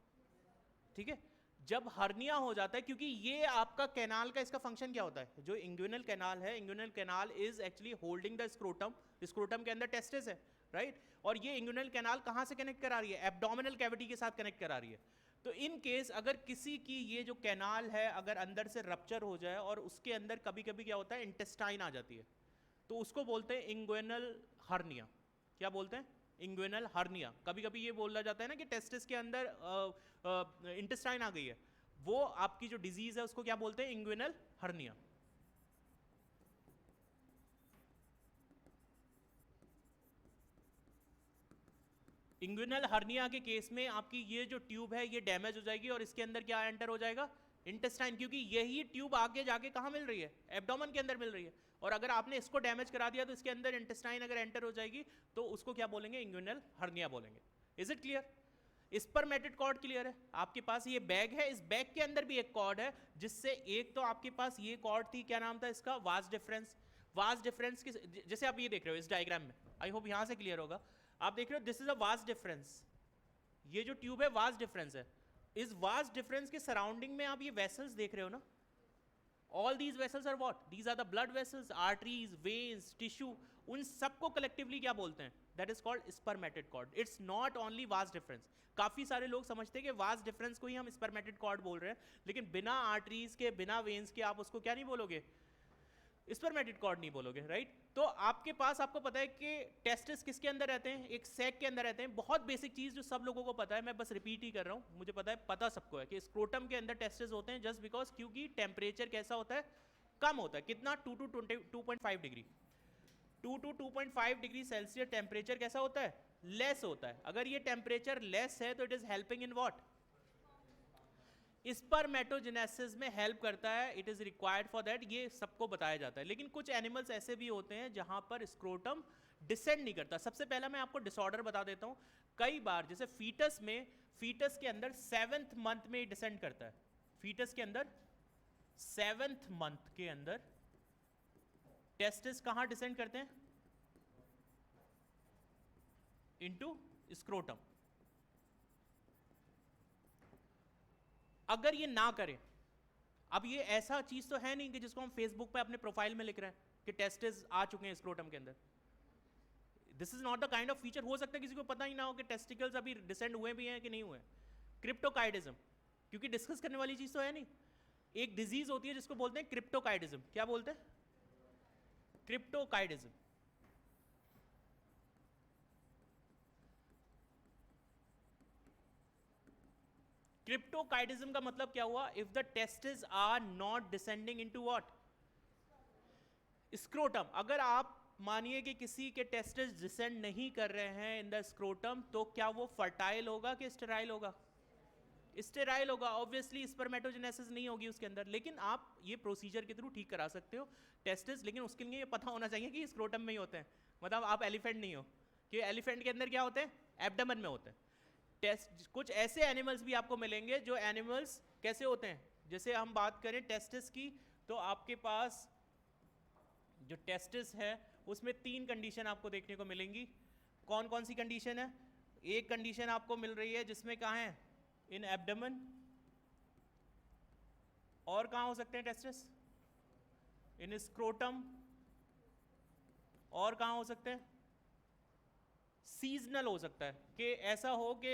ठीक है। जब हर्निया हो जाता है, क्योंकि ये आपका कैनाल का इसका फंक्शन क्या होता है? जो इंग्विनल कैनाल है, inguinal canal is actually holding the scrotum. Scrotum के अंदर टेस्टिस है, राइट। और ये इंग्विनल कैनाल कहां से कनेक्ट करा रही है? एब्डोमिनल कैविटी के साथ कनेक्ट करा रही है। तो इन केस अगर किसी की ये जो कैनाल है अगर अंदर से रप्चर हो जाए और उसके अंदर कभी कभी क्या होता है? इंटेस्टाइन आ जाती है, तो उसको बोलते हैं इंग्विनल हर्निया। क्या बोलते हैं? Inguinal hernia. कभी कभी ये बोला जाता है ना कि टेस्टिस के अंदर इंटेस्टाइन आ गई है, वो आपकी जो डिजीज है उसको क्या बोलते हैं? Inguinal hernia. इंग्विनल हर्निया के केस में आपकी ये जो ट्यूब है ये डैमेज हो जाएगी और इसके अंदर क्या एंटर हो जाएगा? इंटेस्टाइन। क्योंकि यही ट्यूब आगे जाके कहां मिल रही है? एब्डोमेन के अंदर मिल रही है। और अगर आपने इसको डैमेज करा दिया तो इसके अंदर इंटेस्टाइन अगर एंटर हो जाएगी तो उसको क्या बोलेंगे? इंग्विनल हर्निया बोलेंगे। Is it clear? Spermatid cord clear है? आपके पास ये बैग है, इस बैग के अंदर भी एक कॉर्ड है, जिससे एक तो आपके पास ये कॉर्ड थी, क्या नाम था इसका? Vas deferens. वास डिफरेंस की जैसे आप ये देख रहे हो इस डायग्राम में, आई होप यहां से क्लियर होगा। आप देख रहे हो this is a vas deferens, ये जो ट्यूब है वास डिफरेंस है। इस वास डिफरेंस के सराउंडिंग में आप ये वेसल्स देख रहे हो ना, all these vessels are what? These are the blood vessels, arteries, veins, tissue. उन सबको कलेक्टिवली क्या बोलते हैं? That is called spermatid cord. It's not only vas deferens. काफी सारे लोग समझते हैं कि वास डिफरेंस को ही हम स्पर्मेटिड कॉर्ड बोल रहे हैं, लेकिन बिना आर्टरीज के, बिना वेन्स के आप उसको क्या नहीं बोलोगे? स्पर्मेटिड कॉर्ड नहीं बोलोगे, राइट। तो आपके पास, आपको पता है कि टेस्टिस किसके अंदर रहते हैं? एक सैक के अंदर रहते हैं। बहुत बेसिक चीज जो सब लोगों को पता है, मैं बस रिपीट ही कर रहा हूं, मुझे पता है, पता सबको है कि स्क्रोटम के अंदर टेस्टिस होते हैं, जस्ट बिकॉज क्योंकि टेम्परेचर कैसा होता है? कम होता है। कितना? 2 to 2.5 degree. 2 to 2.5 degree Celsius temperature कैसा होता है? लेस होता है। अगर ये टेम्परेचर लेस है तो it is helping in what? Spermatogenesis में हेल्प करता है। It is required for that, ये सबको बताया जाता है। लेकिन कुछ एनिमल्स ऐसे भी होते हैं जहां पर स्क्रोटम डिसेंड नहीं करता। सबसे पहला मैं आपको डिसऑर्डर बता देता हूं। कई बार जैसे फीटस में, फीटस के अंदर 7th मंथ में डिसेंड करता है। फीटस के अंदर 7th मंथ के अंदर टेस्टिस कहां डिसेंड करते हैं? Into scrotum. अगर ये ना करें, अब ये ऐसा चीज तो है नहीं कि जिसको हम फेसबुक पे अपने प्रोफाइल में लिख रहे हैं कि टेस्टिस आ चुके हैं स्क्रोटम के अंदर। This is not the kind of feature. हो सकता है किसी को पता ही ना हो कि टेस्टिकल्स अभी डिसेंड हुए भी हैं कि नहीं हुए। क्रिप्टोकाइडिज्म, क्योंकि डिस्कस करने वाली चीज तो है नहीं। एक डिजीज होती है जिसको बोलते हैं क्रिप्टोकाइडिज्म। क्या बोलते हैं? क्रिप्टोकाइडिज्म। क्रिप्टोकाइडिज्म का मतलब क्या हुआ? If the testis are not descending into what? Scrotum. अगर आप मानिए कि किसी के टेस्टिस डिसेंड नहीं कर रहे हैं इन द स्क्रोटम, तो क्या वो फर्टाइल होगा कि स्टेराइल होगा? स्टेराइल होगा, ऑब्वियसली स्पर्मेटोजेनेसिस नहीं होगी उसके अंदर। लेकिन आप ये प्रोसीजर के थ्रू ठीक करा सकते हो टेस्टिस, लेकिन उसके लिए ये पता होना चाहिए कि स्क्रोटम में ही होते हैं। मतलब आप एलिफेंट नहीं हो कि एलिफेंट के अंदर क्या होते हैं, एब्डोमेन में होते हैं। टेस्ट कुछ ऐसे एनिमल्स भी आपको मिलेंगे जो एनिमल्स कैसे होते हैं, जैसे हम बात करें टेस्टिस की, तो आपके पास जो टेस्टिस है उसमें 3 कंडीशन आपको देखने को मिलेंगी। कौन कौन सी कंडीशन है? एक कंडीशन आपको मिल रही है जिसमें कहाँ है, इन एब्डोमेन। और कहाँ हो सकते हैं टेस्टिस? इन स्क्रोटम। और कहाँ हो सकते हैं? सीजनल हो सकता है कि ऐसा हो कि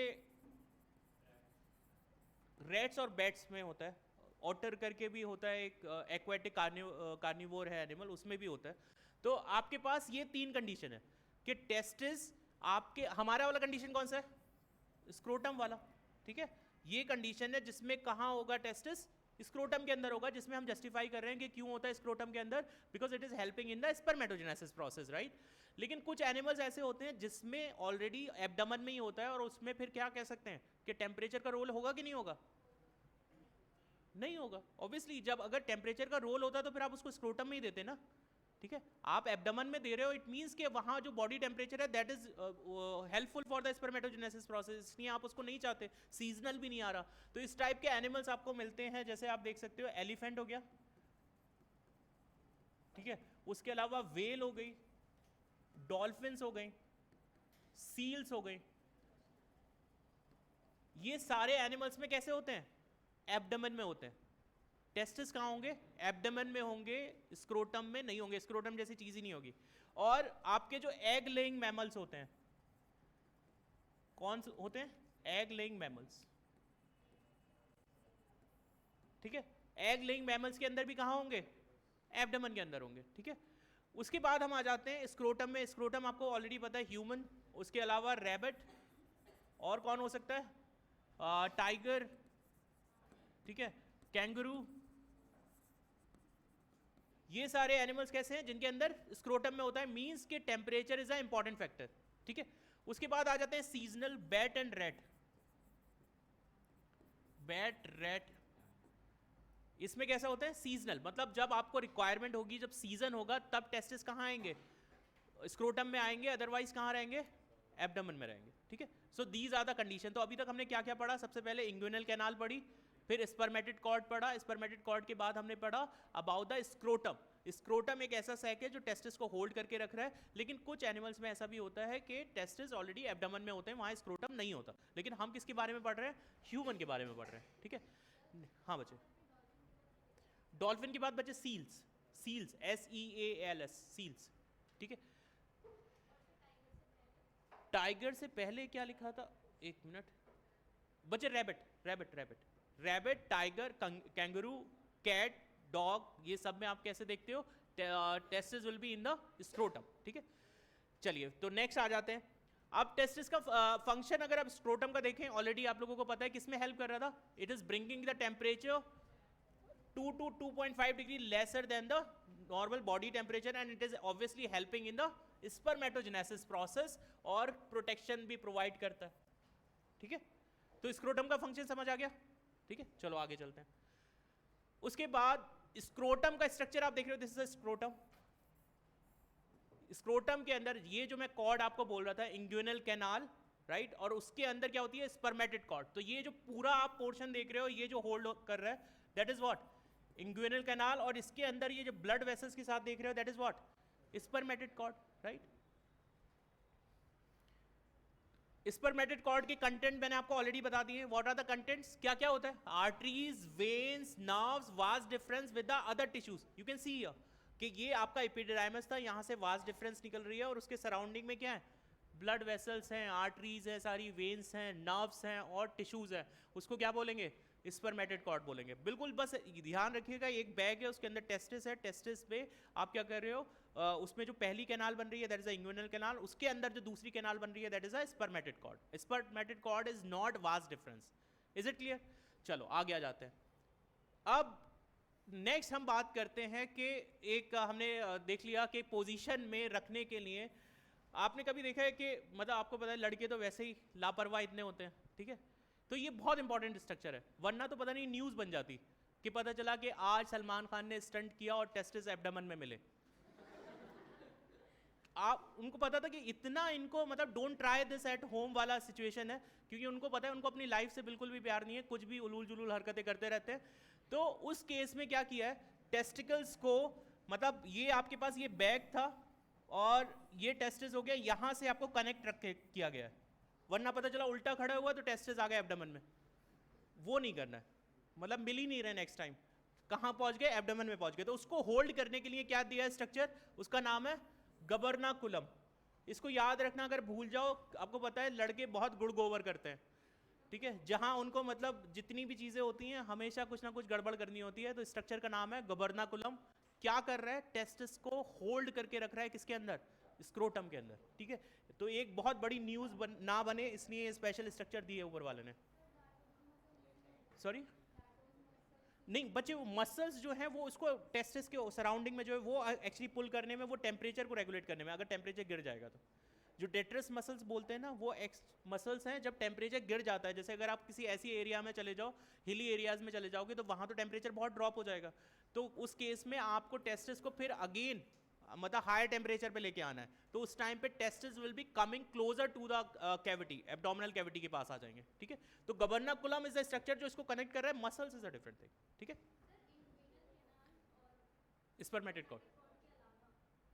रेट्स और बैट्स में होता है, ऑटर करके भी होता है, एक एक्वेटिक कार्निवोर है एनिमल, उसमें भी होता है। तो आपके पास ये 3 कंडीशन है कि टेस्टिस आपके, हमारा वाला कंडीशन कौन सा है, स्क्रोटम वाला, ठीक है। ये कंडीशन है जिसमें कहाँ होगा टेस्टिस, स्क्रोटम के अंदर होगा, जिसमें हम जस्टिफाई कर रहे हैं कि क्यों होता है स्क्रोटम के अंदर, because it is helping in the spermatogenesis process, right. लेकिन कुछ एनिमल्स ऐसे होते हैं जिसमें ऑलरेडी एब्डोमेन में ही होता है, और उसमें फिर क्या कह सकते हैं कि टेम्परेचर का रोल होगा कि नहीं होगा? नहीं होगा, ऑब्वियसली। जब अगर टेम्परेचर का रोल होता तो फिर आप उसको स्क्रोटम में ही देते ना, ठीक है। आप एब्डोमेन में दे रहे हो, इट मींस कि वहाँ जो बॉडी टेम्परेचर है that is helpful for the spermatogenesis process, इसलिए आप उसको नहीं चाहते, सीजनल भी नहीं आ रहा। तो इस टाइप के एनिमल्स आपको मिलते हैं, जैसे आप देख सकते हो एलिफेंट हो गया, ठीक है। उसके अलावा वेल हो गई, डॉल्फिन्स हो गई, सील्स हो गई। ये सारे एनिमल्स में कैसे होते हैं, एब्डोमेन में होते हैं। टेस्टिस कहाँ होंगे, एब्डोमेन में होंगे, स्क्रोटम में नहीं होंगे, स्क्रोटम जैसी चीज ही नहीं होगी। और आपके जो एग लेइंग मैमल्स होते हैं, कौन से होते हैं, एग लेइंग मैमल्स, ठीक है। एग लेइंग मैमल्स के अंदर भी कहाँ होंगे, एब्डोमेन के अंदर होंगे, ठीक है। उसके बाद हम आ जाते हैं स्क्रोटम में। स्क्रोटम आपको ऑलरेडी पता है, ह्यूमन, उसके अलावा रैबिट, और कौन हो सकता है, टाइगर, ठीक है, कैंगरू। ये सारे एनिमल्स कैसे हैं, जिनके अंदर स्क्रोटम में होता है, मींस के temperature is a important factor, ठीक है। उसके बाद आ जाते हैं seasonal, bat and rat. Bat, rat, इसमें कैसा होता है, सीजनल, मतलब जब आपको रिक्वायरमेंट होगी, जब सीजन होगा, तब टेस्टिस कहाँ आएंगे, स्क्रोटम में आएंगे, अदरवाइज कहाँ रहेंगे, एब्डोमेन में रहेंगे, ठीक है। So these are the condition. तो अभी तक हमने क्या क्या पढ़ा, सबसे पहले इंग्विनल कैनाल पढ़ी, फिर स्पर्मेटिड कॉर्ड पढ़ा, स्पर्मेटिड कॉर्ड के बाद हमने पढ़ा अबाउट द स्क्रोटम। स्क्रोटम एक ऐसा सैक है जो टेस्टिस को होल्ड करके रख रहा है, लेकिन कुछ एनिमल्स में ऐसा भी होता है कि टेस्टिस ऑलरेडी एब्डोमेन में होते हैं, वहाँ स्क्रोटम नहीं होता। लेकिन हम किसके बारे में पढ़ रहे हैं, ह्यूमन के बारे में पढ़ रहे हैं, ठीक है। हाँ बच्चे, डॉल्फिन के बाद बच्चे सील्स, सील्स SEALS, सील्स, ठीक है। टाइगर से पहले क्या लिखा था, एक मिनट बच्चे, rabbit, rabbit, rabbit, rabbit, tiger, kangaroo, cat, dog, ये सब में आप कैसे देखते हो, testis will be in the scrotum, ठीक है। चलिए तो नेक्स्ट आ जाते हैं। अब टेस्टिस का फंक्शन अगर आप स्क्रोटम का देखें, ऑलरेडी आप लोगों को पता है किसमें हेल्प कर रहा था, it is bringing the temperature 2 to 2.5 degree lesser than the normal body temperature, and it is obviously helping in the spermatogenesis process, और प्रोटेक्शन भी प्रोवाइड करता है, ठीक है। तो स्क्रोटम का फंक्शन समझ आ गया, ठीक है। चलो आगे चलते हैं। उसके बाद स्क्रोटम का स्ट्रक्चर आप देख रहे हो, दिस इज स्क्रोटम। स्क्रोटम के अंदर ये जो मैं कॉर्ड आपको बोल रहा था, इंग्विनल कैनाल, राइट, और उसके अंदर क्या होती है, स्पर्मेटिड कॉर्ड। तो ये जो पूरा आप पोर्शन देख रहे हो, ये जो होल्ड कर रहा है, that is what, inguinal canal, और इसके अंदर ये जो ब्लड वेसल्स के साथ देख रहे हो, that is what, spermatid cord, right. Spermatid cord के कंटेंट मैंने आपको ऑलरेडी बता दिए। व्हाट आर द कंटेंट्स, क्या क्या होता है, arteries, veins, nerves, vast difference with the other tissues. You can see here कि ये आपका एपिडर्मिस था, यहाँ से वास्ट डिफरेंस निकल रही है, और उसके सराउंडिंग में क्या है, ब्लड वेसल्स हैं, आर्टरीज हैं, सारी वेन्स हैं, नर्व्स हैं, और टिश्यूज हैं। उसको क्या बोलेंगे, स्पर्मेटिड कॉर्ड बोलेंगे। बिल्कुल बस ध्यान रखिएगा, एक बैग है, उसके अंदर टेस्टिस है, टेस्टिस पे आप क्या कर रहे हो, उसमें जो पहली कैनाल बन रही है that is a inguinal canal, उसके अंदर जो दूसरी कैनाल बन रही है that is a spermatid cord. Spermatid cord is not vas deferens, is it clear. चलो आगे आ जाते हैं। अब नेक्स्ट हम बात करते हैं कि एक हमने देख लिया कि पोजीशन में रखने के लिए आपने कभी देखा है कि मतलब आपको पता है लड़के तो वैसे ही लापरवाह इतने होते हैं, ठीक है, तो ये बहुत इंपॉर्टेंट स्ट्रक्चर है, वरना तो पता नहीं न्यूज़ बन जाती कि पता चला कि आज सलमान खान ने स्टंट किया और टेस्टिस एब्डोमेन में मिले। आप उनको पता था कि इतना इनको मतलब don't try this at home वाला सिचुएशन है, क्योंकि उनको पता है उनको अपनी लाइफ से बिल्कुल भी प्यार नहीं है, कुछ भी उलूल जुलूल हरकतें करते रहते हैं। तो उस केस में क्या किया है, टेस्टिकल्स को मतलब ये आपके पास ये बैग था और ये टेस्टिस हो गया, यहाँ से आपको कनेक्ट रख के किया गया है, वरना पता चला उल्टा खड़ा हुआ तो टेस्टिस आ गया एब्डोमेन में। वो नहीं करना है, मतलब मिल ही नहीं रहे नेक्स्ट टाइम, कहाँ पहुँच गए, एब्डोमेन में पहुँच गए। तो उसको होल्ड करने के लिए क्या दिया है स्ट्रक्चर, उसका नाम है गबर्नाकुलम। इसको याद रखना, अगर भूल जाओ, आपको पता है लड़के बहुत गुड़ गोबर करते हैं, ठीक है, जहां उनको मतलब जितनी भी चीजें होती हैं हमेशा कुछ ना कुछ गड़बड़ करनी होती है। तो स्ट्रक्चर का नाम है गबर्नाकुलम। क्या कर रहा है, टेस्टिस को होल्ड करके रख रहा है, किसके अंदर, स्क्रोटम के अंदर, ठीक है। तो एक बहुत बड़ी न्यूज ना बने इसलिए स्पेशल स्ट्रक्चर दिए ऊपर वाले ने। सॉरी नहीं बच्चे, वो मसल्स जो हैं वो उसको टेस्टिस के सराउंडिंग में जो है वो एक्चुअली पुल करने में, वो टेम्परेचर को रेगुलेट करने में, अगर टेम्परेचर गिर जाएगा तो जो डेट्रस मसल्स बोलते हैं ना, वो एक्स मसल्स हैं, जब टेम्परेचर गिर जाता है, जैसे अगर आप किसी ऐसी एरिया में चले जाओ, हिली एरियाज में चले जाओगे तो वहाँ तो टेम्परेचर बहुत ड्रॉप हो जाएगा, तो उस केस में आपको टेस्टिस को फिर अगेन मतलब हायर टेम्परेचर पे लेके आना है। तो उस टाइम पे testis will be coming closer to the cavity, abdominal cavity के पास आ जाएंगे, ठीक है। तो गबर्नाकुलम इज द स्ट्रक्चर जो इसको कनेक्ट कर रहा है, muscles is a different thing, ठीक है। स्पर्मेटिड कॉर्ड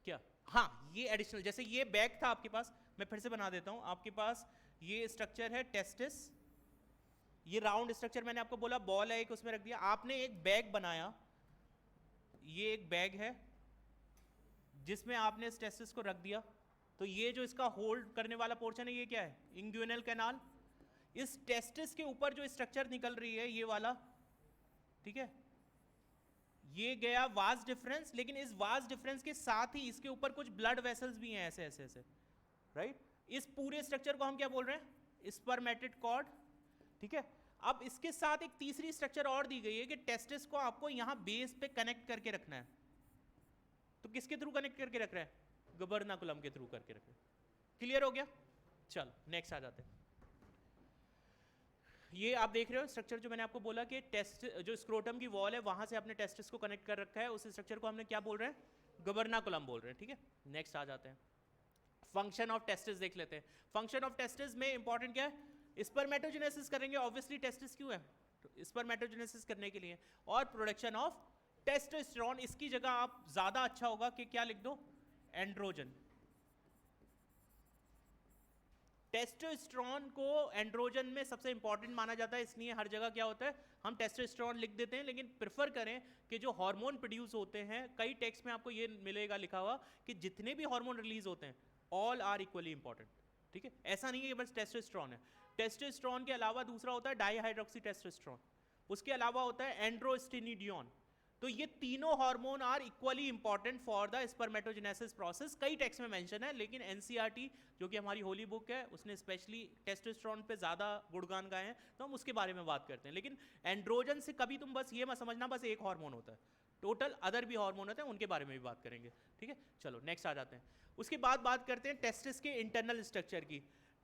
क्या, हाँ ये एडिशनल, जैसे ये बैग था आपके पास, मैं फिर से बना देता हूं, आपके पास ये स्ट्रक्चर है टेस्टिस, ये राउंड स्ट्रक्चर मैंने आपको बोला बॉल है एक, उसमें रख दिया आपने, एक बैग बनाया, ये एक बैग है जिसमें आपने इस टेस्टिस को रख दिया। तो ये जो इसका होल्ड करने वाला पोर्शन है ये क्या है, इंग्यूनल कैनाल। इस टेस्टिस के ऊपर जो स्ट्रक्चर निकल रही है ये वाला, ठीक है, ये गया वाज डिफरेंस, लेकिन इस वाज डिफरेंस के साथ ही इसके ऊपर कुछ ब्लड वेसल्स भी हैं ऐसे ऐसे ऐसे, राइट। इस पूरे स्ट्रक्चर को हम क्या बोल रहे हैं, स्पर्मेटिड कॉर्ड, ठीक है। अब इसके साथ एक तीसरी स्ट्रक्चर और दी गई है कि टेस्टिस को आपको यहां बेस पे कनेक्ट करके रखना है। तो किसके थ्रू कनेक्ट करके रख रहा है, गबर्नाकुलम के थ्रू करके रख रहा है। क्लियर हो गया, चलो नेक्स्ट आ जाते हैं। ये आप देख रहे हो स्ट्रक्चर जो मैंने आपको बोला कि टेस्ट जो स्क्रोटम की वॉल है वहां से आपने टेस्टिस को कनेक्ट कर रखा है, उस स्ट्रक्चर को हमने क्या बोल रहे हैं, गबर्नाकुलम बोल रहे हैं, ठीक है। नेक्स्ट आ जाते हैं, फंक्शन ऑफ टेस्टिस देख लेते हैं। फंक्शन ऑफ टेस्टिस में इंपॉर्टेंट क्या है, स्पर्मेटोजेनेसिस करेंगे, ऑब्वियसली टेस्टिस क्यों है, स्पर्मेटोजेनेसिस करने के लिए, और प्रोडक्शन ऑफ टेस्टोस्टेरोन। इसकी जगह आप ज्यादा अच्छा होगा कि क्या लिख दो, एंड्रोजन। टेस्टोस्टेरोन को एंड्रोजन में सबसे इंपॉर्टेंट माना जाता है, इसलिए हर जगह क्या होता है, हम टेस्टोस्टेरोन लिख देते हैं, लेकिन प्रेफर करें कि जो हार्मोन प्रोड्यूस होते हैं, कई टेक्स्ट में आपको ये मिलेगा लिखा हुआ कि जितने भी हार्मोन रिलीज होते हैं ऑल आर इक्वली इंपॉर्टेंट, ठीक है। ऐसा नहीं है कि बस टेस्टोस्टेरोन है, टेस्टोस्टेरोन के अलावा दूसरा होता है डाईहाइड्रोक्सी टेस्टोस्टेरोन, उसके अलावा होता है एंड्रोस्टेनिडियोन। तो ये तीनों hormone are equally important for the spermatogenesis process. कई टेक्स्ट में मेंशन है, लेकिन एनसीईआरटी जो कि हमारी होली बुक है उसने स्पेशली टेस्टोस्टेरोन पे ज़्यादा गुणगान गाए हैं, तो हम उसके बारे में बात करते हैं। लेकिन एंड्रोजन से कभी तुम बस ये मत समझना बस एक हार्मोन होता है, टोटल अदर भी हार्मोन होते हैं, उनके बारे में भी बात करेंगे, ठीक है। चलो नेक्स्ट आ जाते हैं। उसके बाद बात करते हैं टेस्टिस के इंटरनल स्ट्रक्चर की।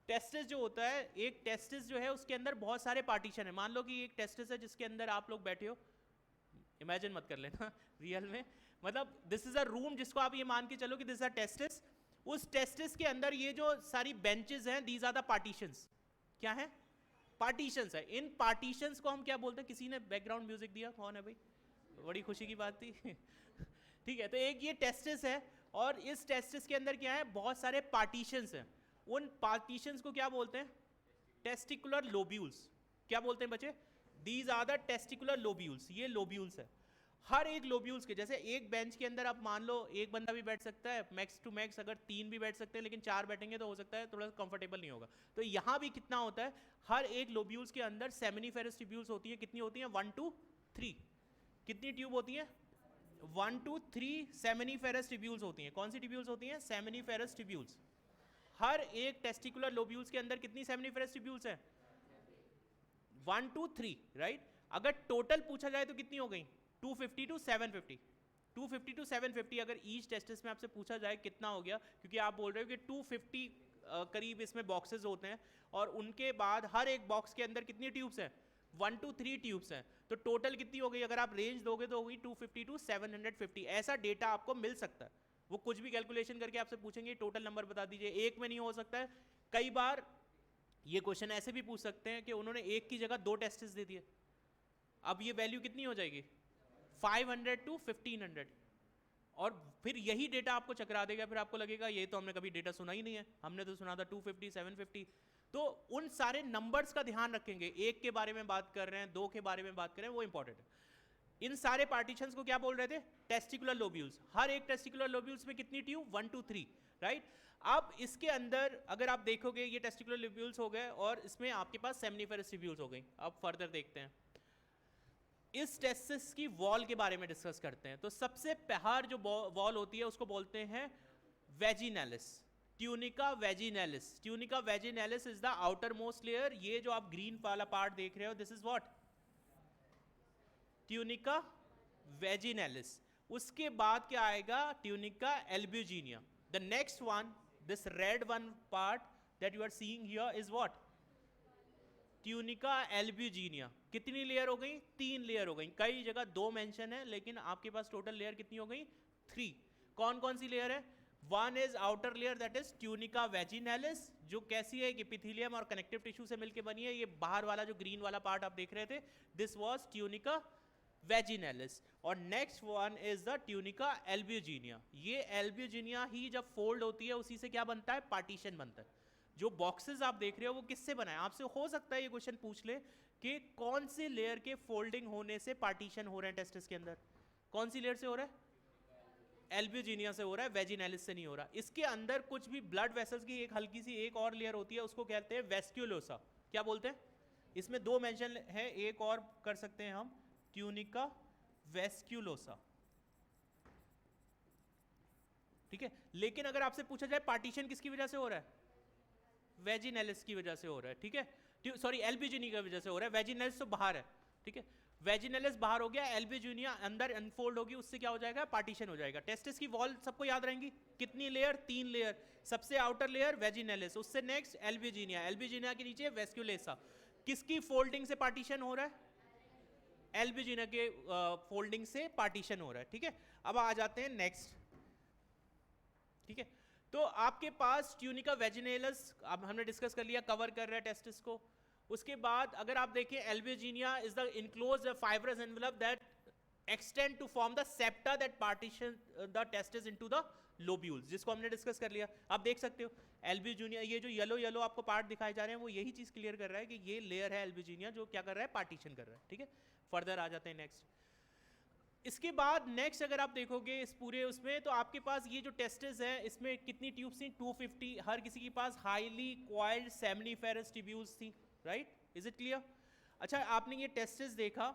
टेस्टिस जो होता है, एक टेस्टिस जो है उसके अंदर बहुत सारे पार्टीशन है। मान लो कि एक टेस्टिस है जिसके अंदर आप लोग बैठे हो, इमेजिन मत कर लेना रियल में, मतलब दिस इज अ रूम जिसको आप ये मान के चलो कि दिस इज अ टेस्टिस। उस टेस्टिस के अंदर ये जो सारी बेंचेस हैं, दीज आर द पार्टीशंस। क्या है, पार्टीशंस है। इन पार्टीशंस को हम क्या बोलते हैं, किसी ने बैकग्राउंड म्यूजिक दिया, कौन है भाई, बड़ी खुशी की बात थी ठीक है, तो एक ये टेस्टिस है और इस टेस्टिस के अंदर क्या है, बहुत सारे पार्टीशंस हैं। उन पार्टीशंस को क्या बोलते हैं, टेस्टिकुलर लोब्यूल्स। क्या बोलते हैं बच्चे, these are the testicular lobules. ये लोब्यूल्स है, हर एक लोब्यूल्स के, जैसे एक बेंच के अंदर आप मान लो एक बंदा भी बैठ सकता है, मैक्स टू मैक्स अगर 3 भी बैठ सकते हैं, लेकिन 4 बैठेंगे तो हो सकता है थोड़ा कंफर्टेबल नहीं होगा। तो यहाँ भी कितना होता है, हर एक लोब्यूल्स के अंदर सेमिनिफेरस ट्यूब्यूल्स होती है। कितनी होती है, 1 2 3। कितनी ट्यूब होती है, 1 2 3 सेमिनिफेरस ट्यूब्यूल्स होती हैं। कौन सी ट्यूब्यूल्स होती हैं, सेमिनिफेरस ट्यूब्यूल्स। हर एक टेस्टिकुलर लोब्यूल्स के अंदर कितनी सेमिनिफेरस ट्यूब्यूल्स हैं, 1 2 3, राइट। अगर टोटल पूछा जाए तो कितनी हो गई, 250 टू 750, 250 टू 750 अगर ईच टेस्टिस में आपसे पूछा जाए कितना हो गया, क्योंकि आप बोल रहे हो कि 250 करीब इसमें बॉक्सेस होते हैं और उनके बाद हर एक बॉक्स के अंदर कितनी ट्यूब्स हैं, 1 to 3 ट्यूब्स हैं, तो टोटल कितनी हो गई, अगर आप रेंज दोगे तो होगी 250 टू 750। ऐसा डेटा आपको मिल सकता है, वो कुछ भी कैलकुलेशन करके आपसे पूछेंगे टोटल नंबर बता दीजिए, एक में नहीं हो सकता है। कई बार ये क्वेश्चन ऐसे भी पूछ सकते हैं कि उन्होंने एक की जगह 2 टेस्टिस दे दिए, अब ये वैल्यू कितनी हो जाएगी 500 टू 1500, और फिर यही डेटा आपको चकरा देगा, फिर आपको लगेगा ये तो हमने कभी डेटा सुना ही नहीं है, हमने तो सुना था 250 750। तो उन सारे नंबर्स का ध्यान रखेंगे, एक के बारे में बात कर रहे हैं, 2 के बारे में बात कर रहे हैं, वो इंपॉर्टेंट है। इन सारे पार्टीशंस को क्या बोल रहे थे, टेस्टिकुलर लोब्यूल्स। हर एक टेस्टिकुलर लोब्यूल्स में कितनी ट्यूब, 1 to 3, राइट। अब इसके अंदर अगर आप देखोगे ये टेस्टिकुलर लोब्यूल्स हो गए और इसमें आपके पास सेमनीफेरस ट्यूब्यूल्स हो गई। अब फर्दर देखते हैं, इस टेस्टिस की वॉल के बारे में डिस्कस करते हैं। तो सबसे बाहर जो वॉल होती है उसको बोलते हैं vaginalis, tunica vaginalis. Tunica vaginalis is the outer most layer. ये जो आप ग्रीन वाला पार्ट देख रहे हो, this is what, tunica vaginalis. उसके बाद क्या आएगा, tunica albuginea. The next one, this red one part that you are seeing here is what, tunica albuginea. कितनी लेयर हो गई, 3 लेयर हो गई। कई जगह 2 मेंशन है, लेकिन आपके पास टोटल लेयर कितनी हो गई, 3। कौन कौन सी लेयर है, one is outer layer that is tunica vaginalis, जो कैसी है, एपिथेलियम और कनेक्टिव टिश्यू से मिलकर बनी है। ये बाहर वाला जो ग्रीन वाला पार्ट आप देख रहे थे, दिस वाज ट्यूनिका वेजिनेलिस। और next one is the tunica albuginea. ये एल्ब्यूजिनिया ही जब फोल्ड होती है उसी से क्या बनता है, पार्टीशन बनता है। जो बॉक्सेस आप देख रहे हो वो किससे बना है, आपसे हो सकता है ये क्वेश्चन पूछ ले कि कौन सी लेयर के फोल्डिंग होने से पार्टीशन हो रहे हैं टेस्टिस के अंदर, कौन सी लेयर से हो रहा है, एल्ब्यूजिनिया से हो रहा है, वेजिनेलिस से नहीं हो रहा। इसके अंदर कुछ भी ब्लड वेसल्स की एक हल्की सी एक और लेयर होती है, उसको कहते हैं वेस्क्यूलोसा। क्या बोलते हैं, इसमें 2 मेंशन है, एक और कर सकते हैं हम, ट्यूनिका वेस्क्यूलोसा, ठीक है। लेकिन अगर आपसे पूछा जाए पार्टीशन किसकी वजह से हो रहा है, वेजिनेलिस की वजह से हो रहा है, ठीक है, सॉरी एल्ब्यूजिनिया की वजह से हो रहा है। वेजिनेलिस तो बाहर है, ठीक है, वेजिनेलिस बाहर हो गया, एल्ब्यूजिनिया अंदर अनफोल्ड होगी, उससे क्या हो जाएगा, पार्टीशन हो जाएगा। टेस्टिस की वॉल सबको याद रहेंगी, कितनी लेयर, 3 लेयर। सबसे आउटर लेयर वेजिनेलिस, उससे नेक्स्ट एल्ब्यूजिनिया, एल्ब्यूजिनिया के नीचे वेस्क्यूलेसा। किसकी फोल्डिंग से पार्टीशन हो रहा है, एल्ब्यूजिनिया के फोल्डिंग से पार्टीशन हो रहा है, ठीक है। अब आ जाते हैं नेक्स्ट, ठीक है। तो आपके पास ट्यूनिका वेजिनेलिस अब हमने डिस्कस कर लिया, कवर कर रहा है टेस्टिस को। उसके बाद अगर आप देखें, albuginea is the enclosed fibrous envelope that extend to form the septa that partition the testis into the lobules, जिसको हमने डिस्कस कर लिया। आप देख सकते हो एल्ब्यूजिनिया, ये जो येलो येलो आपको पार्ट दिखाए जा रहे हैं वो यही चीज क्लियर कर रहा है कि ये लेयर है एल्ब्यूजिनिया जो क्या कर रहा है, पार्टीशन कर रहा है, ठीक है। फर्दर आ जाते हैं नेक्स्ट। इसके बाद नेक्स्ट अगर आप देखोगे इस पूरे उसमें, तो आपके पास ये जो टेस्टिस है इसमें कितनी ट्यूब्स थी, 250। हर किसी के पास हाईली क्वाइल्ड सेमनीफेरस ट्यूब्यूल्स थी, राइट, इज इट क्लियर। अच्छा, आपने ये टेस्टिस देखा,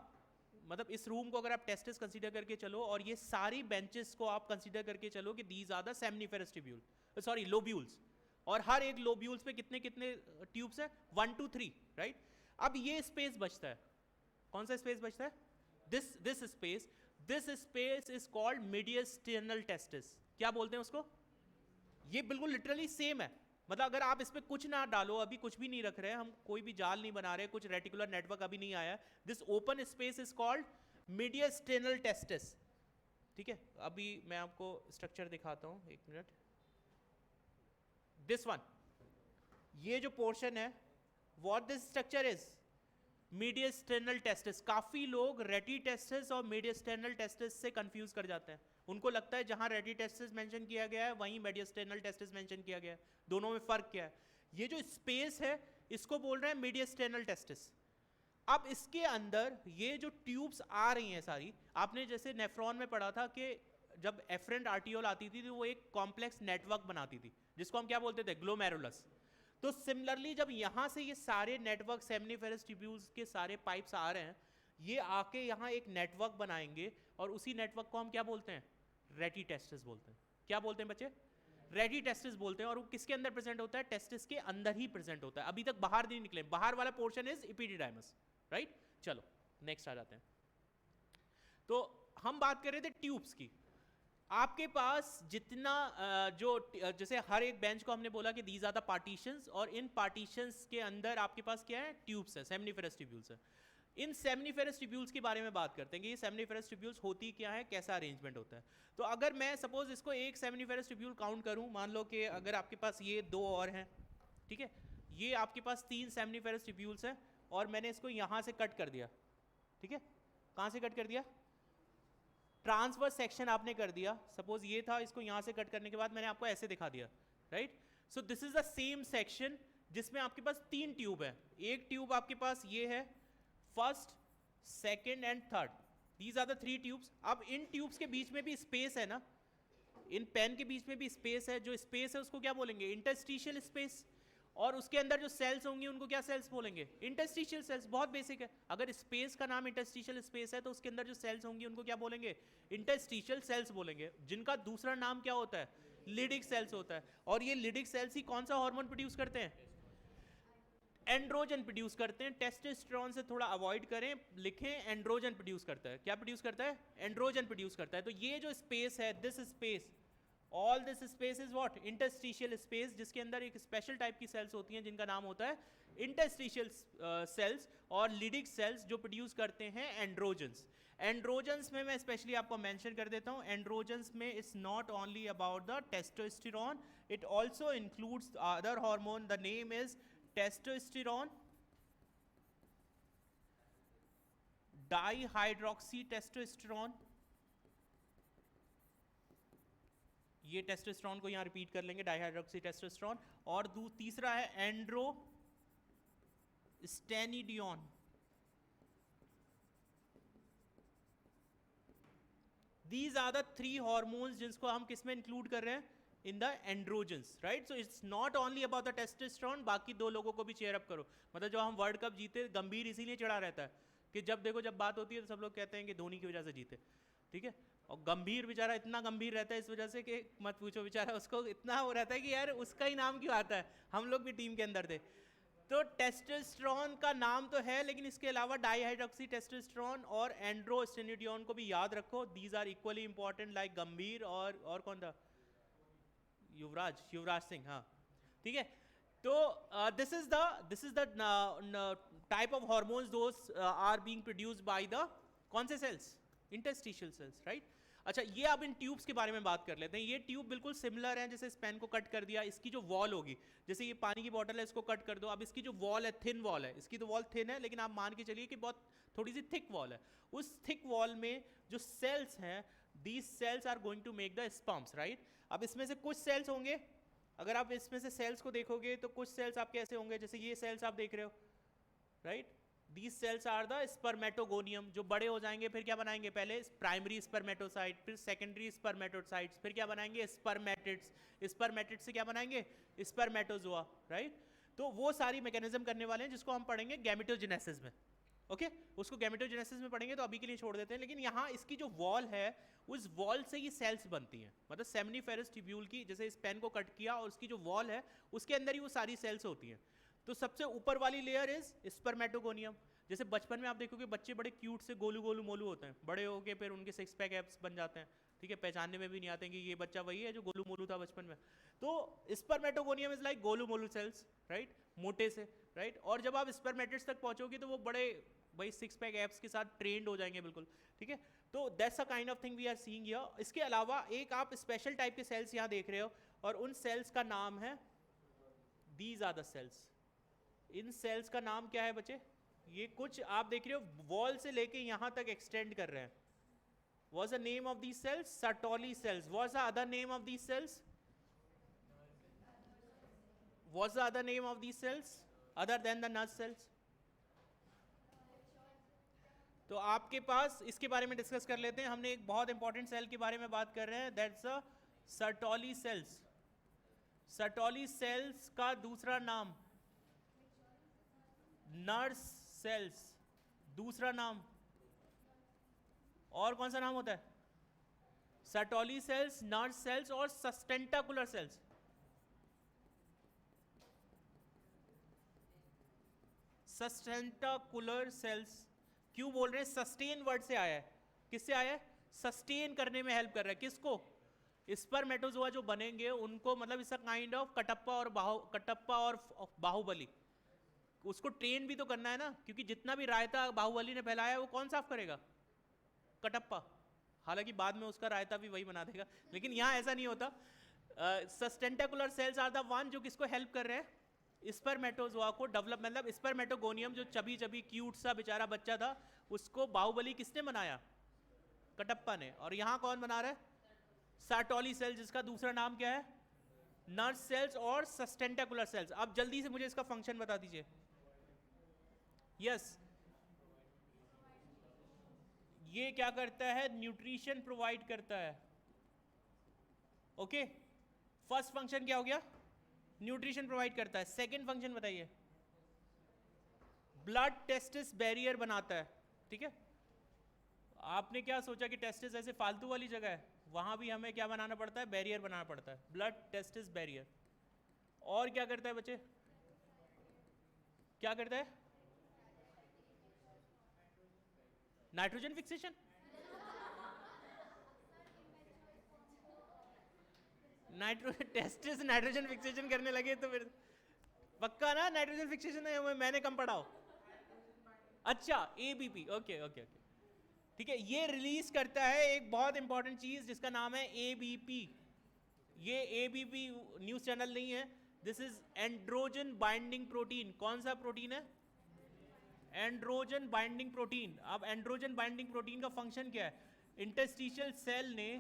मतलब इस रूम को अगर आप टेस्टिस कंसीडर करके चलो और ये सारी बेंचेस को आप कंसीडर करके चलो कि these are the seminiferous tubule, sorry lobules, और हर एक लोब्यूल्स पे कितने कितने ट्यूब्स है, 1 to 3, राइट। अब ये स्पेस बचता है, कौन सा स्पेस बचता है, this space is called mediastinal testis. क्या बोलते हैं उसको, ये बिल्कुल लिटरली सेम है, मतलब अगर आप इस पे कुछ ना डालो, अभी कुछ भी नहीं रख रहे हैं हम, कोई भी जाल नहीं बना रहे, कुछ रेटिकुलर नेटवर्क अभी नहीं आया, this open space is called mediastinal testis, ठीक है। अभी मैं आपको स्ट्रक्चर दिखाता हूं, एक मिनट। दिस वन, ये जो पोर्शन है, what this structure is, mediastinal testis. काफी लोग रेटी टेस्टिस और मीडियस्टेनल टेस्टिस से कंफ्यूज कर जाते हैं, उनको लगता है जहां रेटी टेस्टिस मेंशन किया गया है वहीं मीडियस्टेनल टेस्टिस मेंशन किया गया है, दोनों में फर्क क्या है। ये जो स्पेस है इसको बोल रहे हैं मीडियस्टेनल टेस्टिस। अब इसके अंदर ये जो ट्यूब्स आ रही हैं सारी, आपने जैसे नेफ्रॉन में पढ़ा था कि जब एफरेंट आर्टियोल आती थी तो वो एक कॉम्प्लेक्स नेटवर्क बनाती थी जिसको हम क्या बोलते थे, ग्लोमेरुलस। तो सिमिलरली जब यहां से ये सारे नेटवर्क सेमनीफेरस ट्यूब्यूल्स के सारे पाइप्स आ रहे हैं, ये आके यहाँ एक नेटवर्क बनाएंगे और उसी नेटवर्क को हम क्या बोलते हैं, रेटी टेस्टिस बोलते हैं। क्या बोलते हैं बच्चे, रेटी टेस्टिस बोलते हैं। और वो किसके अंदर प्रेजेंट होता है, टेस्टिस के अंदर ही प्रेजेंट होता है, अभी तक बाहर नहीं निकले, बाहर वाला पोर्शन इज एपिडिडाइमस, राइट। चलो नेक्स्ट आ जाते हैं। तो हम बात कर रहे थे ट्यूब्स की। आपके पास जितना जैसे हर एक बेंच को हमने बोला कि दीज आर द पार्टीशंस, और इन पार्टीशंस के अंदर आपके पास क्या है, ट्यूब्स है, सेमनीफेरस ट्यूब्यूल्स है। इन सेमनीफेरस ट्यूब्यूल्स के बारे में बात करते हैं कि ये सेमनीफेरस ट्यूब्यूल्स होती क्या है, कैसा अरेंजमेंट होता है। तो अगर मैं सपोज इसको एक सेमनीफेरस ट्यूब्यूल काउंट करूं, मान लो कि अगर आपके पास ये दो और हैं, ठीक है, ये आपके पास 3 सेमनीफेरस ट्यूब्यूल्स हैं, और मैंने इसको यहां से कट कर दिया, ठीक है, कहां से कट कर दिया, ट्रांसवर्स सेक्शन आपने कर दिया। सपोज ये था, इसको यहां से कट करने के बाद मैंने आपको ऐसे दिखा दिया, right. So this is the same section जिसमें आपके पास 3 ट्यूब है। एक ट्यूब आपके पास ये है, first, second and third, these are the 3 tubes. अब इन ट्यूब्स के बीच में भी स्पेस है ना, इन पेन के बीच में भी स्पेस है, जो स्पेस है उसको क्या बोलेंगे, इंटरस्टिशियल स्पेस। और उसके अंदर जो सेल्स होंगी उनको क्या सेल्स बोलेंगे, इंटरस्टिशियल सेल्स। बहुत बेसिक है, अगर स्पेस का नाम इंटरस्टिशियल स्पेस है तो उसके अंदर जो सेल्स होंगी उनको क्या बोलेंगे, इंटरस्टिशियल सेल्स बोलेंगे, जिनका दूसरा नाम क्या होता है, लिडिक सेल्स होता है। और ये लिडिक सेल्स ही कौन सा हार्मोन प्रोड्यूस करते हैं, एंड्रोजन प्रोड्यूस करते हैं। टेस्टोस्टेरोन से थोड़ा अवॉइड करें, लिखें एंड्रोजन प्रोड्यूस करता है। क्या प्रोड्यूस करता है, एंड्रोजन प्रोड्यूस करता है। तो ये जो स्पेस है, this space, all this space is what, interstitial space, जिसके अंदर एक स्पेशल टाइप की सेल्स होती हैं जिनका नाम होता है इंटरस्टिशियल सेल्स, और लिडिक सेल्स जो प्रोड्यूस करते हैं एंड्रोजन्स। एंड्रोजन्स में मैं स्पेशली आपको मेंशन कर देता हूं, एंड्रोजन्स में it's not only about the testosterone, it also includes other hormone. The name is testosterone, dihydroxy testosterone, ये टेस्टोस्टेरोन को यहां रिपीट कर लेंगे, डाईहाइड्रोक्सी टेस्टोस्टेरोन। और तीसरा है एंड्रोस्टेनिडियोन। दीज आर द 3 हॉर्मोन्स जिसको हम किस में इंक्लूड कर रहे हैं, in the androgens, right. So it's not only about the testosterone. बाकी 2 लोगों को भी चेयर अप करो। मतलब जब हम वर्ल्ड कप जीते, गंभीर इसीलिए चढ़ा रहता है कि जब देखो, जब बात होती है तो सब लोग कहते हैं कि धोनी की वजह से जीते, ठीक है। और गंभीर बेचारा इतना गंभीर रहता है इस वजह से कि मत पूछो, बेचारा उसको इतना हो रहता है कि यार उसका ही नाम क्यों आता है, हम लोग भी टीम के अंदर थे। तो टेस्टोस्टेरोन का नाम तो है, लेकिन इसके अलावा डाईहाइड्रोक्सी टेस्टोस्टेरोन और एंड्रोस्टेनिडियोन को भी याद रखो। These are equally important like गंभीर और कौन था, युवराज सिंह, हाँ, ठीक है। तो this is the type of hormones those are being produced by the कौन से सेल्स, इंटरस्टिशियल सेल्स, राइट। अच्छा, ये अब इन ट्यूब्स के बारे में बात कर लेते हैं। ये ट्यूब बिल्कुल सिमिलर है, जैसे इस पेन को कट कर दिया, इसकी जो वॉल होगी, जैसे ये पानी की बॉटल है, इसको कट कर दो। अब इसकी जो वॉल है, थिन वॉल है, इसकी तो वॉल थिन है, लेकिन आप मान के चलिए कि बहुत थोड़ी सी थिक वॉल है। उस थिक वॉल में जो सेल्स हैं, these cells are going to make the sperms, right. अब इसमें से कुछ सेल्स होंगे, अगर आप इसमें से सेल्स को देखोगे तो कुछ सेल्स आपके ऐसे होंगे, जैसे ये सेल्स आप देख रहे हो, right. These cells are the spermatogonium, जो बड़े हो जाएंगे फिर क्या बनाएंगे, पहले प्राइमरी स्पर्मेटोसाइट, फिर सेकेंडरी स्पर्मेटोसाइट्स, फिर क्या बनाएंगे, स्पर्मेटिड्स, स्पर्मेटिड्स से क्या बनाएंगे, स्पर्मेटोजोआ, राइट। तो वो सारी मैकेनिज्म करने वाले हैं जिसको हम पढ़ेंगे गैमेटोजेनेसिस में, ओके। उसको गैमेटोजेनेसिस में पढ़ेंगे, तो अभी के लिए छोड़ देते हैं। लेकिन यहाँ इसकी जो वॉल है, उस वॉल से ये सेल्स बनती हैं। मतलब सेमनीफेरस ट्यूब्यूल की, जैसे इस पेन को कट किया और उसकी जो वॉल है उसके अंदर ही वो सारी सेल्स होती हैं। तो सबसे ऊपर वाली लेयर इज स्पर्मेटोगोनियम। जैसे बचपन में आप देखोगे बच्चे बड़े क्यूट से गोलू गोलू मोलू होते हैं, बड़े हो के फिर उनके 6 पैक एब्स बन जाते हैं, ठीक है, पहचानने में भी नहीं आते हैं कि ये बच्चा वही है जो गोलू मोलू था बचपन में। तो स्पर्मेटोगोनियम इज लाइक गोलू मोलू सेल्स, राइट, मोटे से, राइट। और जब आप स्पर्मेटिड्स तक पहुंचोगे तो वो बड़े भाई 6 पैक एब्स के साथ ट्रेंड हो जाएंगे, बिल्कुल, ठीक है। तो that's a kind of thing we are seeing here. इसके अलावा एक आप स्पेशल टाइप के सेल्स यहाँ देख रहे हो, और उन सेल्स का नाम है, दीज आर द सेल्स। इन सेल्स का नाम क्या है बच्चे, ये कुछ आप देख रहे हो वॉल से लेके यहां तक एक्सटेंड कर रहे हैं। What's the name of these cells? Sertoli cells. What's the other name of these cells? What's the other name of these cells other than the nurse cells? तो आपके पास इसके बारे में डिस्कस कर लेते हैं। हमने एक बहुत इंपॉर्टेंट सेल के बारे में बात कर रहे हैं, that's a Sertoli cells. Sertoli cells का दूसरा नाम नर्स सेल्स, दूसरा नाम, और कौन सा नाम होता है, सर्टोली सेल्स, नर्स सेल्स और सस्टेंटाकुलर सेल्स। सस्टेंटाकुलर सेल्स क्यों बोल रहे हैं, सस्टेन वर्ड से आया है, किससे आया है, सस्टेन करने में हेल्प कर रहा है। किसको? स्पर्मेटोजोआ जो बनेंगे उनको, मतलब it's a kind of Kattappa और बाहुबली, उसको ट्रेन भी तो करना है ना, क्योंकि जितना भी रायता बाहुबली ने फैलाया है वो कौन साफ करेगा? कटप्पा। हालांकि बाद में उसका रायता भी वही बना देगा, लेकिन यहाँ ऐसा नहीं होता। सस्टेंटेकुलर सेल्स आर द वन जो किसको हेल्प कर रहे हैं? स्पर्मेटोजोआ को डेवलप, मतलब स्पर्मेटोगोनियम जो चबी चबी क्यूट सा बेचारा बच्चा था, उसको बाहुबली किसने बनाया? कटप्पा ने। और यहाँ कौन बना रहा है? सार्टोली सेल, जिसका दूसरा नाम क्या है? नर्व सेल्स और सस्टेंटेकुलर सेल्स। अब जल्दी से मुझे इसका फंक्शन बता दीजिए। यस, ये क्या करता है? न्यूट्रिशन प्रोवाइड करता है। ओके, फर्स्ट फंक्शन क्या हो गया? न्यूट्रिशन प्रोवाइड करता है। सेकंड फंक्शन बताइए। ब्लड टेस्टिस बैरियर बनाता है। ठीक है, आपने क्या सोचा कि टेस्टिस ऐसे फालतू वाली जगह है? वहां भी हमें क्या बनाना पड़ता है? बैरियर बनाना पड़ता है, ब्लड टेस्टिस बैरियर। और क्या करता है बच्चे? क्या करता है? Nitrogen fixation. Testis nitrogen fixation करने लगे तो फिर पक्का ना नाइट्रोजन फिक्सेशन है, मैंने कम पढ़ा हो। अच्छा, एबीपी, ओके ओके ओके, ठीक है। ये रिलीज करता है एक बहुत इंपॉर्टेंट चीज जिसका नाम है एबीपी। ये एबीपी न्यूज चैनल नहीं है, this is androgen binding protein. कौन सा प्रोटीन है? Androgen binding protein. अब एंड्रोजन बाइंडिंग प्रोटीन का फंक्शन क्या है? इंटरस्टिशियल सेल ने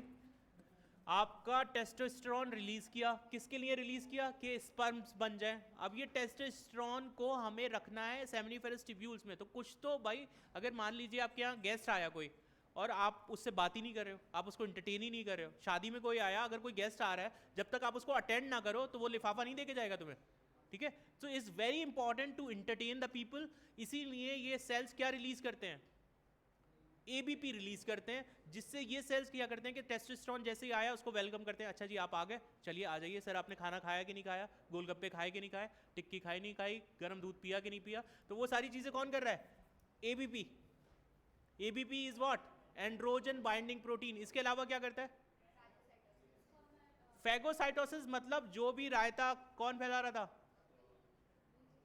आपका टेस्टोस्टेरोन रिलीज किया। किसके लिए रिलीज किया? कि स्पर्म्स बन जाए। अब ये टेस्टोस्टेरोन को हमें रखना है सेमिनिफेरस ट्यूब्यूल्स में। तो कुछ तो भाई, अगर मान लीजिए आपके यहाँ गेस्ट आया कोई और आप उससे बात ही नहीं कर रहे हो, आप उसको इंटरटेन ही नहीं कर रहे हो। शादी में कोई आया, अगर कोई गेस्ट आ रहा है, जब तक आप उसको अटेंड ना करो तो वो लिफाफा नहीं देके जाएगा तुम्हें। ठीक है, so it's very important to entertain the people. इसीलिए ये सेल्स क्या रिलीज करते हैं? एबीपी रिलीज करते हैं, जिससे ये सेल्स क्या करते हैं कि टेस्टोस्टेरोन जैसे ही आया उसको वेलकम करते हैं। अच्छा जी आप आ गए, चलिए आ जाइए सर, आपने खाना खाया कि नहीं खाया, गोलगप्पे खाए कि नहीं खाए, टिक्की खाई नहीं खाई, गर्म दूध पिया कि नहीं पिया। तो वो सारी चीजें कौन कर रहा है? ABP. ABP is what? Androgen binding protein. इसके अलावा क्या करता है? फैगोसाइटोसिस, मतलब जो भी रायता कौन फैला रहा था?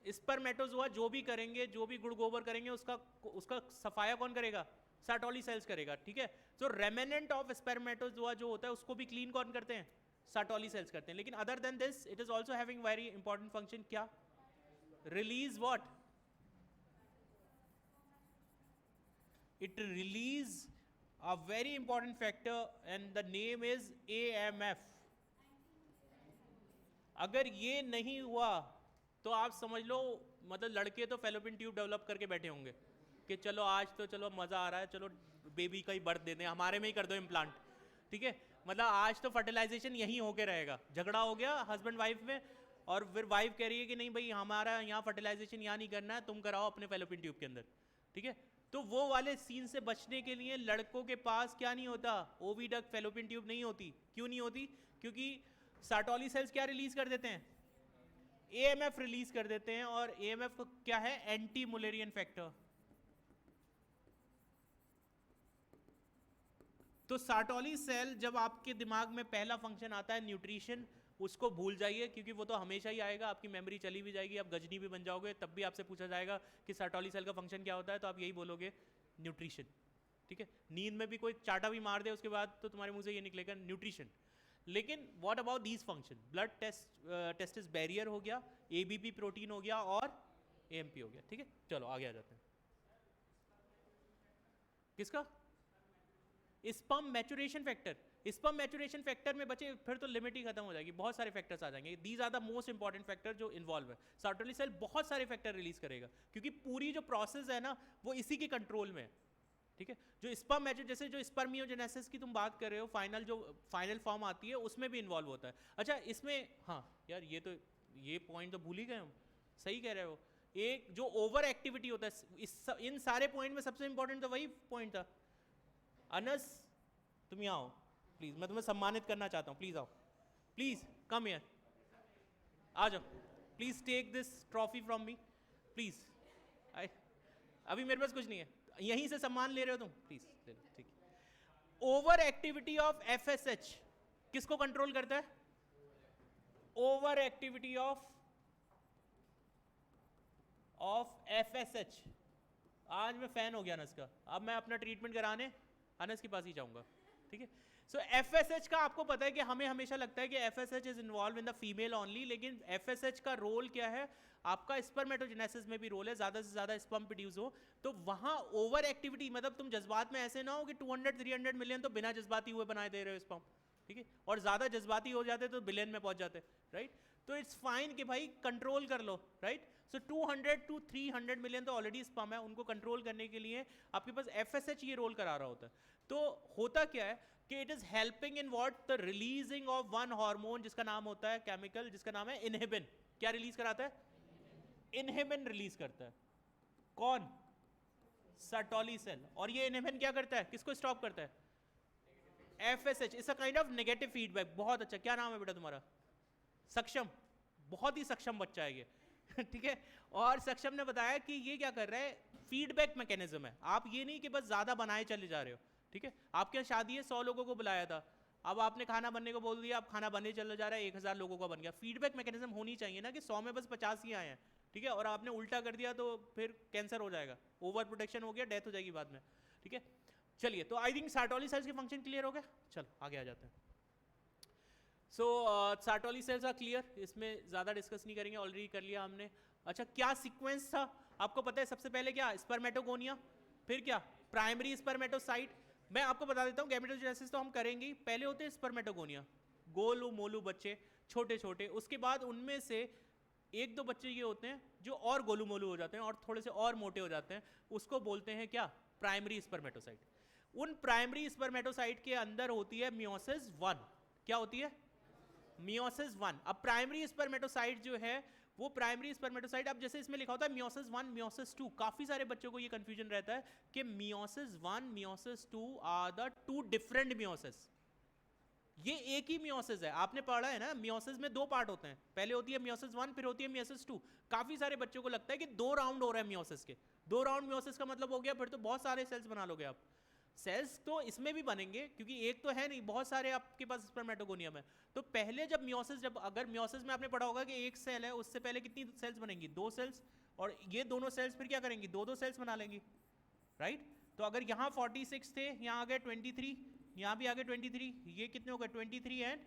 स्पर्मेटोजोआ जो भी करेंगे, जो भी गुड़ गोबर करेंगे, उसका सफाया कौन करेगा? सार्टोली सेल्स करेगा। ठीक है, सो रेमेनेंट ऑफ स्पर्मेटोजोआ जो होता है उसको भी क्लीन कौन करते हैं? सार्टोली सेल्स करते हैं। लेकिन other than this it is also having very important function. क्या? Release what? It release a very important factor and the name is AMF। अगर ये नहीं हुआ तो आप समझ लो, मतलब लड़के तो फेलोपियन ट्यूब डेवलप करके बैठे होंगे कि चलो आज तो चलो मजा आ रहा है, चलो बेबी का ही बर्थ दे दें, हमारे में ही कर दो इम्प्लांट। ठीक है, मतलब आज तो फर्टिलाइजेशन यहीं होके रहेगा। झगड़ा हो गया हस्बैंड वाइफ में, और फिर वाइफ कह रही है कि नहीं भाई हमारा यहाँ फर्टिलाइजेशन यहाँ नहीं करना है, तुम कराओ अपने फेलोपियन ट्यूब के अंदर। ठीक है, तो वो वाले सीन से बचने के लिए लड़कों के पास क्या नहीं होता? ओविडक्ट, फेलोपियन ट्यूब नहीं होती। क्यों नहीं होती? क्योंकि सार्टोली सेल्स क्या रिलीज कर देते हैं? एएमएफ रिलीज कर देते हैं। और एएमएफ क्या है? Anti Mullerian factor. तो सार्टोली सेल, जब आपके दिमाग में पहला फंक्शन आता है न्यूट्रिशन, उसको भूल जाइए, क्योंकि वो तो हमेशा ही आएगा। आपकी मेमोरी चली भी जाएगी, आप गजनी भी बन जाओगे, तब भी आपसे पूछा जाएगा कि सार्टोली सेल का फंक्शन क्या होता है, तो आप यही बोलोगे न्यूट्रिशन। ठीक है, नींद में भी कोई चाटा भी मार दे उसके बाद तो तुम्हारे मुंह से ये निकलेगा न्यूट्रिशन। लेकिन what about these function? Blood testis barrier हो गया, एबीपी प्रोटीन हो गया, और एएमपी हो गया। ठीक है, चलो आगे आ जाते हैं। किसका? Sperm maturation factor. Sperm maturation factor में बचे फिर तो लिमिट ही खत्म हो जाएगी, बहुत सारे फैक्टर्स आ जाएंगे। These are the most important factor जो इन्वॉल्व है। सार्टोली सेल बहुत सारे फैक्टर रिलीज करेगा, क्योंकि पूरी जो प्रोसेस है ना वो इसी के कंट्रोल में है। ठीक है, जो स्पर्म मैच्योर, जैसे जो स्पर्मियोजेनेसिस की तुम बात कर रहे हो, फाइनल फॉर्म आती है, उसमें भी इन्वॉल्व होता है। अच्छा इसमें, हाँ यार ये पॉइंट तो भूल ही गए हम। सही कह रहे हो, एक जो ओवर एक्टिविटी होता है, इन सारे पॉइंट में सबसे इंपॉर्टेंट तो वही पॉइंट था। अनस तुम यहाँ आओ प्लीज, मैं तुम्हें सम्मानित करना चाहता हूँ। प्लीज आओ, प्लीज कम हियर, आ जाओ। Please take this trophy from me please. अभी मेरे पास कुछ नहीं है, यहीं से सम्मान ले रहे हो तुम, प्लीज ले लो। ठीक है, ओवर एक्टिविटी ऑफ एफएसएच किसको कंट्रोल करता है? Over activity of FSH. आज मैं फैन हो गया अनस का, अब मैं अपना ट्रीटमेंट कराने अनस के पास ही जाऊंगा, ठीक है। सो एफएसएच का आपको पता है कि हमें हमेशा लगता है कि FSH is involve in the female only, लेकिन एफएसएच का रोल क्या है? आपका स्पर्मेटोजेनेसिस में भी रोल है, ज्यादा से ज्यादा स्पर्म प्रोड्यूस हो, तो वहां ओवर एक्टिविटी, मतलब तुम जज्बात में ऐसे ना हो कि 200-300 मिलियन तो बिना जज्बाती हुए बनाए दे रहे हो स्पर्म, ठीक है, और ज्यादा जज्बाती हो जाते तो बिलियन में पहुंच जाते, राइट। तो इट्स फाइन कि भाई कंट्रोल कर लो, राइट। सो 200 to 300 मिलियन तो ऑलरेडी स्पर्म है, उनको कंट्रोल करने के लिए आपके पास एफएसएच ये रोल करा रहा होता है। तो होता क्या है कि it is helping in what? The releasing of one hormone जिसका नाम होता है, केमिकल जिसका नाम है इनहिबिन। क्या रिलीज कराता है? इनहिबिन रिलीज करता है। कौन? Sertoli cell. और ये इनहिबिन क्या करता है? किसको स्टॉप करता है? FSH. It's a kind of negative feedback. बहुत अच्छा। क्या नाम है बेटा तुम्हारा? सक्षम। बहुत ही सक्षम बच्चा है ये ठीक है। और सक्षम ने बताया कि ये क्या कर रहा है? फीडबैक मैकेनिज्म है। आप ये नहीं कि बस ज्यादा बनाए चले जा रहे हो, ठीक है। आपके यहाँ शादी है, 100 लोगों को बुलाया था, अब आपने खाना बनने को बोल दिया, अब खाना बनने चला जा रहा है, 1000 लोगों का बन गया। फीडबैक मैकेनिज्म होनी चाहिए ना कि 100 में बस 50 ही आए हैं, ठीक है, और आपने उल्टा कर दिया तो फिर कैंसर हो जाएगा, ओवर प्रोटेक्शन हो गया, डेथ हो जाएगी बाद में, ठीक है। चलिए, तो आई थिंक सार्टोली सेल्स के फंक्शन क्लियर हो गया। चलो आगे आ जाते हैं। सो सार्टोली सेल्स आर क्लियर, इसमें ज़्यादा डिस्कस नहीं करेंगे, ऑलरेडी कर लिया हमने। अच्छा, क्या सीक्वेंस था आपको पता है? सबसे पहले क्या? स्पर्मेटोगोनिया, फिर क्या? Primary spermatocyte. मैं आपको बता देता हूँ, गैमेटोजेनेसिस तो हम करेंगे ही, पहले होते हैं स्पर्मेटोगोनिया, गोलू मोलू बच्चे, छोटे छोटे। उसके बाद उनमें से 1-2 बच्चे ये होते हैं जो और गोलू मोलू हो जाते हैं और थोड़े से और मोटे हो जाते हैं, उसको बोलते हैं क्या? Primary spermatocyte. उन प्राइमरी स्पर्मेटोसाइट के अंदर होती है मियोसिस 1। क्या होती है? मियोसिस 1। अब प्राइमरी स्पर्मेटोसाइट जो है वो प्राइमरी स्पर्मेटोसाइट, अब जैसे इसमें लिखा होता है मियोसिस 1 मियोसिस 2, काफी सारे बच्चों को ये कंफ्यूजन रहता है कि meiosis 1 meiosis 2 are the 2 different meiosis. ये एक ही मियोसिस है, आपने पढ़ा है ना, मियोसिस में 2 पार्ट होते हैं, पहले होती है मियोसिस 1 फिर होती है मियोसिस 2। काफी सारे बच्चों को लगता है कि 2 राउंड हो रहे हैं मियोसिस के। 2 राउंड मियोसिस का मतलब हो गया फिर तो बहुत सारे सेल्स बना लोगे आप। सेल्स तो इसमें भी बनेंगे क्योंकि एक तो है नहीं, बहुत सारे आपके पास स्पर्मेटोगोनिया में। तो पहले जब मियोसिस, जब अगर मियोसिस में आपने पढ़ा होगा कि एक सेल है, उससे पहले कितनी सेल्स बनेंगी? 2 सेल्स, और ये दोनों सेल्स फिर क्या करेंगी? 2-2 सेल्स बना लेंगी, राइट। तो अगर यहाँ 46 थे, यहाँ आ गए 23, यहाँ भी आ गए 23, ये कितने हो गए? 23 एंड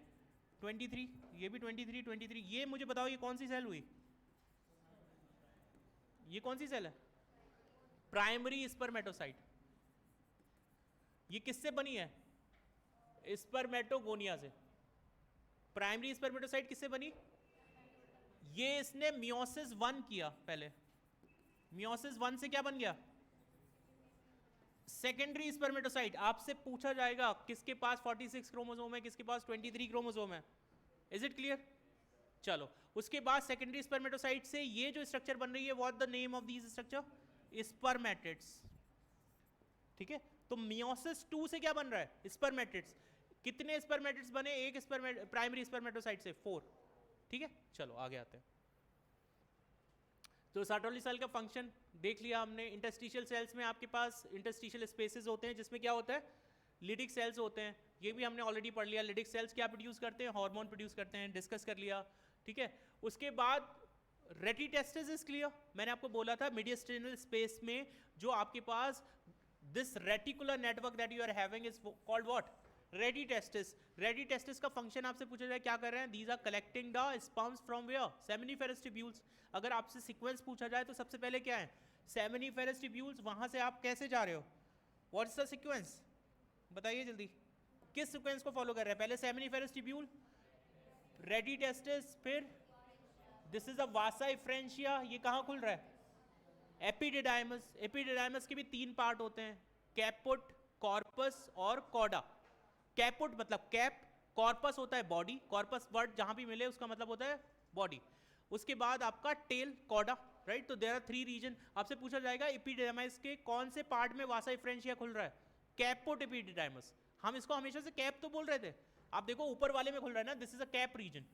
23, ये भी 23। ये मुझे बताओ ये कौन सी सेल हुई? ये कौन सी सेल है? Primary spermatocyte. ये किससे बनी है? स्पर्मेटोगोनिया से। प्राइमरी स्पर्मेटोसाइट किससे बनी? ये इसने मियोसिस 1 किया पहले, मियोसिस 1 से क्या बन गया? Secondary spermatocyte. आपसे पूछा जाएगा किसके पास 46 क्रोमोसोम है, किसके पास 23 क्रोमोसोम है। Is it clear? चलो, उसके बाद सेकेंडरी स्पर्मेटोसाइट से ये जो स्ट्रक्चर बन रही है, what the name of this structure? Spermatids, ठीक है। तो मियोसिस 2 से क्या बन रहा है? स्पर्मेटिड्स। कितने स्पर्मेटिड्स बने एक प्राइमरी स्पर्मेटोसाइट से? 4, ठीक है। चलो आगे आते हैं। तो सार्टोली सेल का फंक्शन देख लिया हमने। इंटरस्टिशियल सेल्स में आपके पास इंटरस्टिशियल स्पेसेस होते हैं जिसमें क्या होता है? लिडिक सेल्स होते हैं, ये भी हमने ऑलरेडी पढ़ लिया। लिडिक सेल्स क्या प्रोड्यूस करते हैं? हार्मोन प्रोड्यूस करते हैं, डिस्कस कर लिया, ठीक है। उसके बाद रेटिटेस्टिस इज क्लियर, मैंने आपको बोला था मीडियस्टेनल स्पेस में जो आपके पास this reticular network that you are having is called what? Reditestis. Reditestis का फंक्शन आपसे पूछा जाए क्या कर रहे हैं? These are collecting the sperms from where? Seminiferous tubules. अगर आपसे सीक्वेंस पूछा जाए तो सबसे पहले क्या है? Seminiferous tubules। वहां से आप कैसे जा रहे हो? What's the sequence? बताइए जल्दी, किस सीक्वेंस को फॉलो कर रहे हैं? पहले Seminiferous tubule, Reditestis, फिर this is a vasa efferentia। ये कहाँ खुल रहा है? एपिडिडाइमस। एपिडिडाइमस के भी 3 पार्ट होते हैं, कैपुट, कॉर्पस और कॉडा। कैपुट मतलब कैप, कॉर्पस होता है बॉडी, कॉर्पस वर्ड जहां भी मिले उसका मतलब होता है बॉडी। उसके बाद आपका टेल, कॉडा, राइट। तो देयर आर 3 रीजन। आपसे पूछा जाएगा एपिडिडाइमस के कौन से पार्ट में वासा एफरेंशिया खुल रहा है? Caput epididymis. हम इसको हमेशा से कैप तो बोल रहे थे, आप देखो ऊपर वाले में खुल रहा है ना, this is a cap region.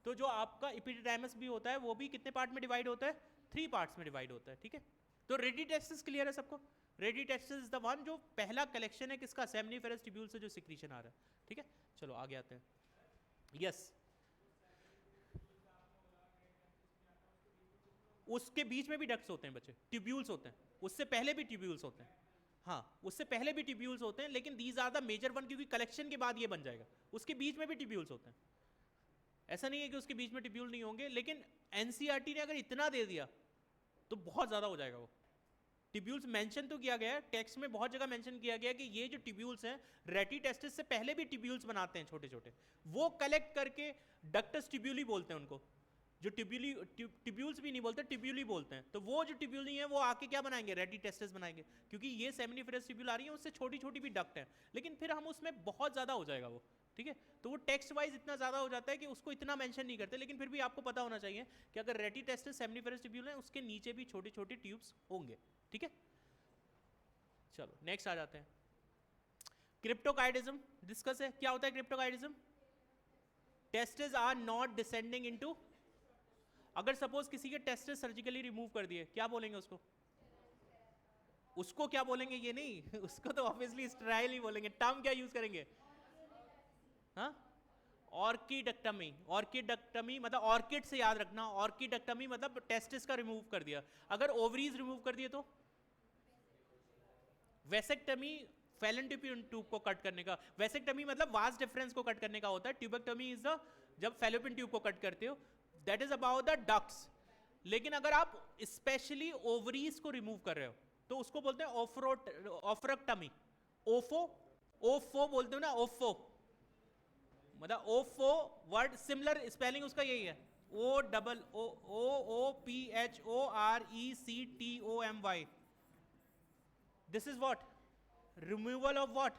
तो जो आपका एपिडिडाइमस भी होता है वो भी कितने पार्ट में डिवाइड होता है? 3 पार्ट्स में डिवाइड होता है, ठीक है। तो रेडी टेस्टिस क्लियर है सबको? Ready testis is the one जो पहला कलेक्शन है किसका, सेमनीफेरस ट्यूब्यूल से जो सिक्रीशन आ रहा है। ठीक है, चलो आगे आते हैं। यस, उसके बीच में भी डक्ट्स होते हैं बच्चे, ट्यूब्यूल्स होते हैं, उससे पहले भी ट्यूब्यूल्स होते हैं। हाँ, उससे पहले भी ट्यूब्यूल्स होते हैं, लेकिन these are the major one, क्योंकि कलेक्शन के बाद ये बन जाएगा। उसके बीच में भी ट्यूब्यूल्स होते हैं, ऐसा नहीं है कि उसके बीच में ट्यूब्यूल नहीं होंगे, लेकिन एनसीईआरटी ने अगर इतना दे दिया तो बहुत ज़्यादा हो जाएगा वो। ट्यूब्यूल्स मेंशन तो किया गया है टेक्स्ट में, बहुत जगह मेंशन किया गया है कि ये जो ट्यूब्यूल्स हैं, रेटी टेस्टिस से पहले भी ट्यूब्यूल्स बनाते हैं छोटे छोटे, वो कलेक्ट करके डक्टस ट्यूब्यूली बोलते हैं उनको, जो ट्यूब्यूल्स भी नहीं बोलते, ट्यूब्यूली बोलते हैं। तो वो जो ट्यूब्यूली है वो आके क्या बनाएंगे, रेटी टेस्टिस बनाएंगे, क्योंकि ये सेमिनिफेरस ट्यूब्यूल आ रही है, उससे छोटी छोटी भी डक्ट है, लेकिन फिर हम उसमें बहुत ज़्यादा हो जाएगा वो। ठीक है, तो वो टेक्स्ट वाइज इतना ज़्यादा हो जाता है कि उसको इतना मेंशन नहीं करते, लेकिन फिर भी आपको पता होना चाहिए कि अगर रेटी टेस्टिस सेमिनिफेरस ट्यूब्यूल है, उसके नीचे भी छोटे छोटे ट्यूब्स होंगे। ठीक है, चलो नेक्स्ट आ जाते हैं। क्रिप्टोकाइडिज्म डिस्कस है। क्या होता है cryptorchidism? Testis are not descending into, अगर सपोज किसी के टेस्टिस सर्जिकली रिमूव कर दिए, क्या बोलेंगे उसको? उसको क्या बोलेंगे ये नहीं उसको तो ऑब्वियसली स्टेराइल ही बोलेंगे। टर्म क्या यूज करेंगे? हाँ, ऑर्किडक्टमी। ऑर्किडक्टमी मतलब ऑर्किड से याद रखना, ऑर्किडक्टमी मतलब टेस्टिस का रिमूव कर दिया। अगर ओवरीज रिमूव कर दिए तो वेसेक्टमी, फैलोपियन ट्यूब को कट करने का। वेसेक्टमी मतलब वास डिफरेंस को कट करने का होता है। ट्यूबेक्टमी इज द जब फैलोपियन ट्यूब को कट करते हो, that is about the ducts. लेकिन अगर आप स्पेशली ओवरीज को रिमूव कर रहे हो तो उसको बोलते हैं ओफ्रोक्टमी। ओफो, ओफो बोलते हो ना, ओफो मतलब ओफो वर्ड सिमिलर स्पेलिंग उसका यही है, O double O O O P H O R E C T O M Y. This is what? Removal of what?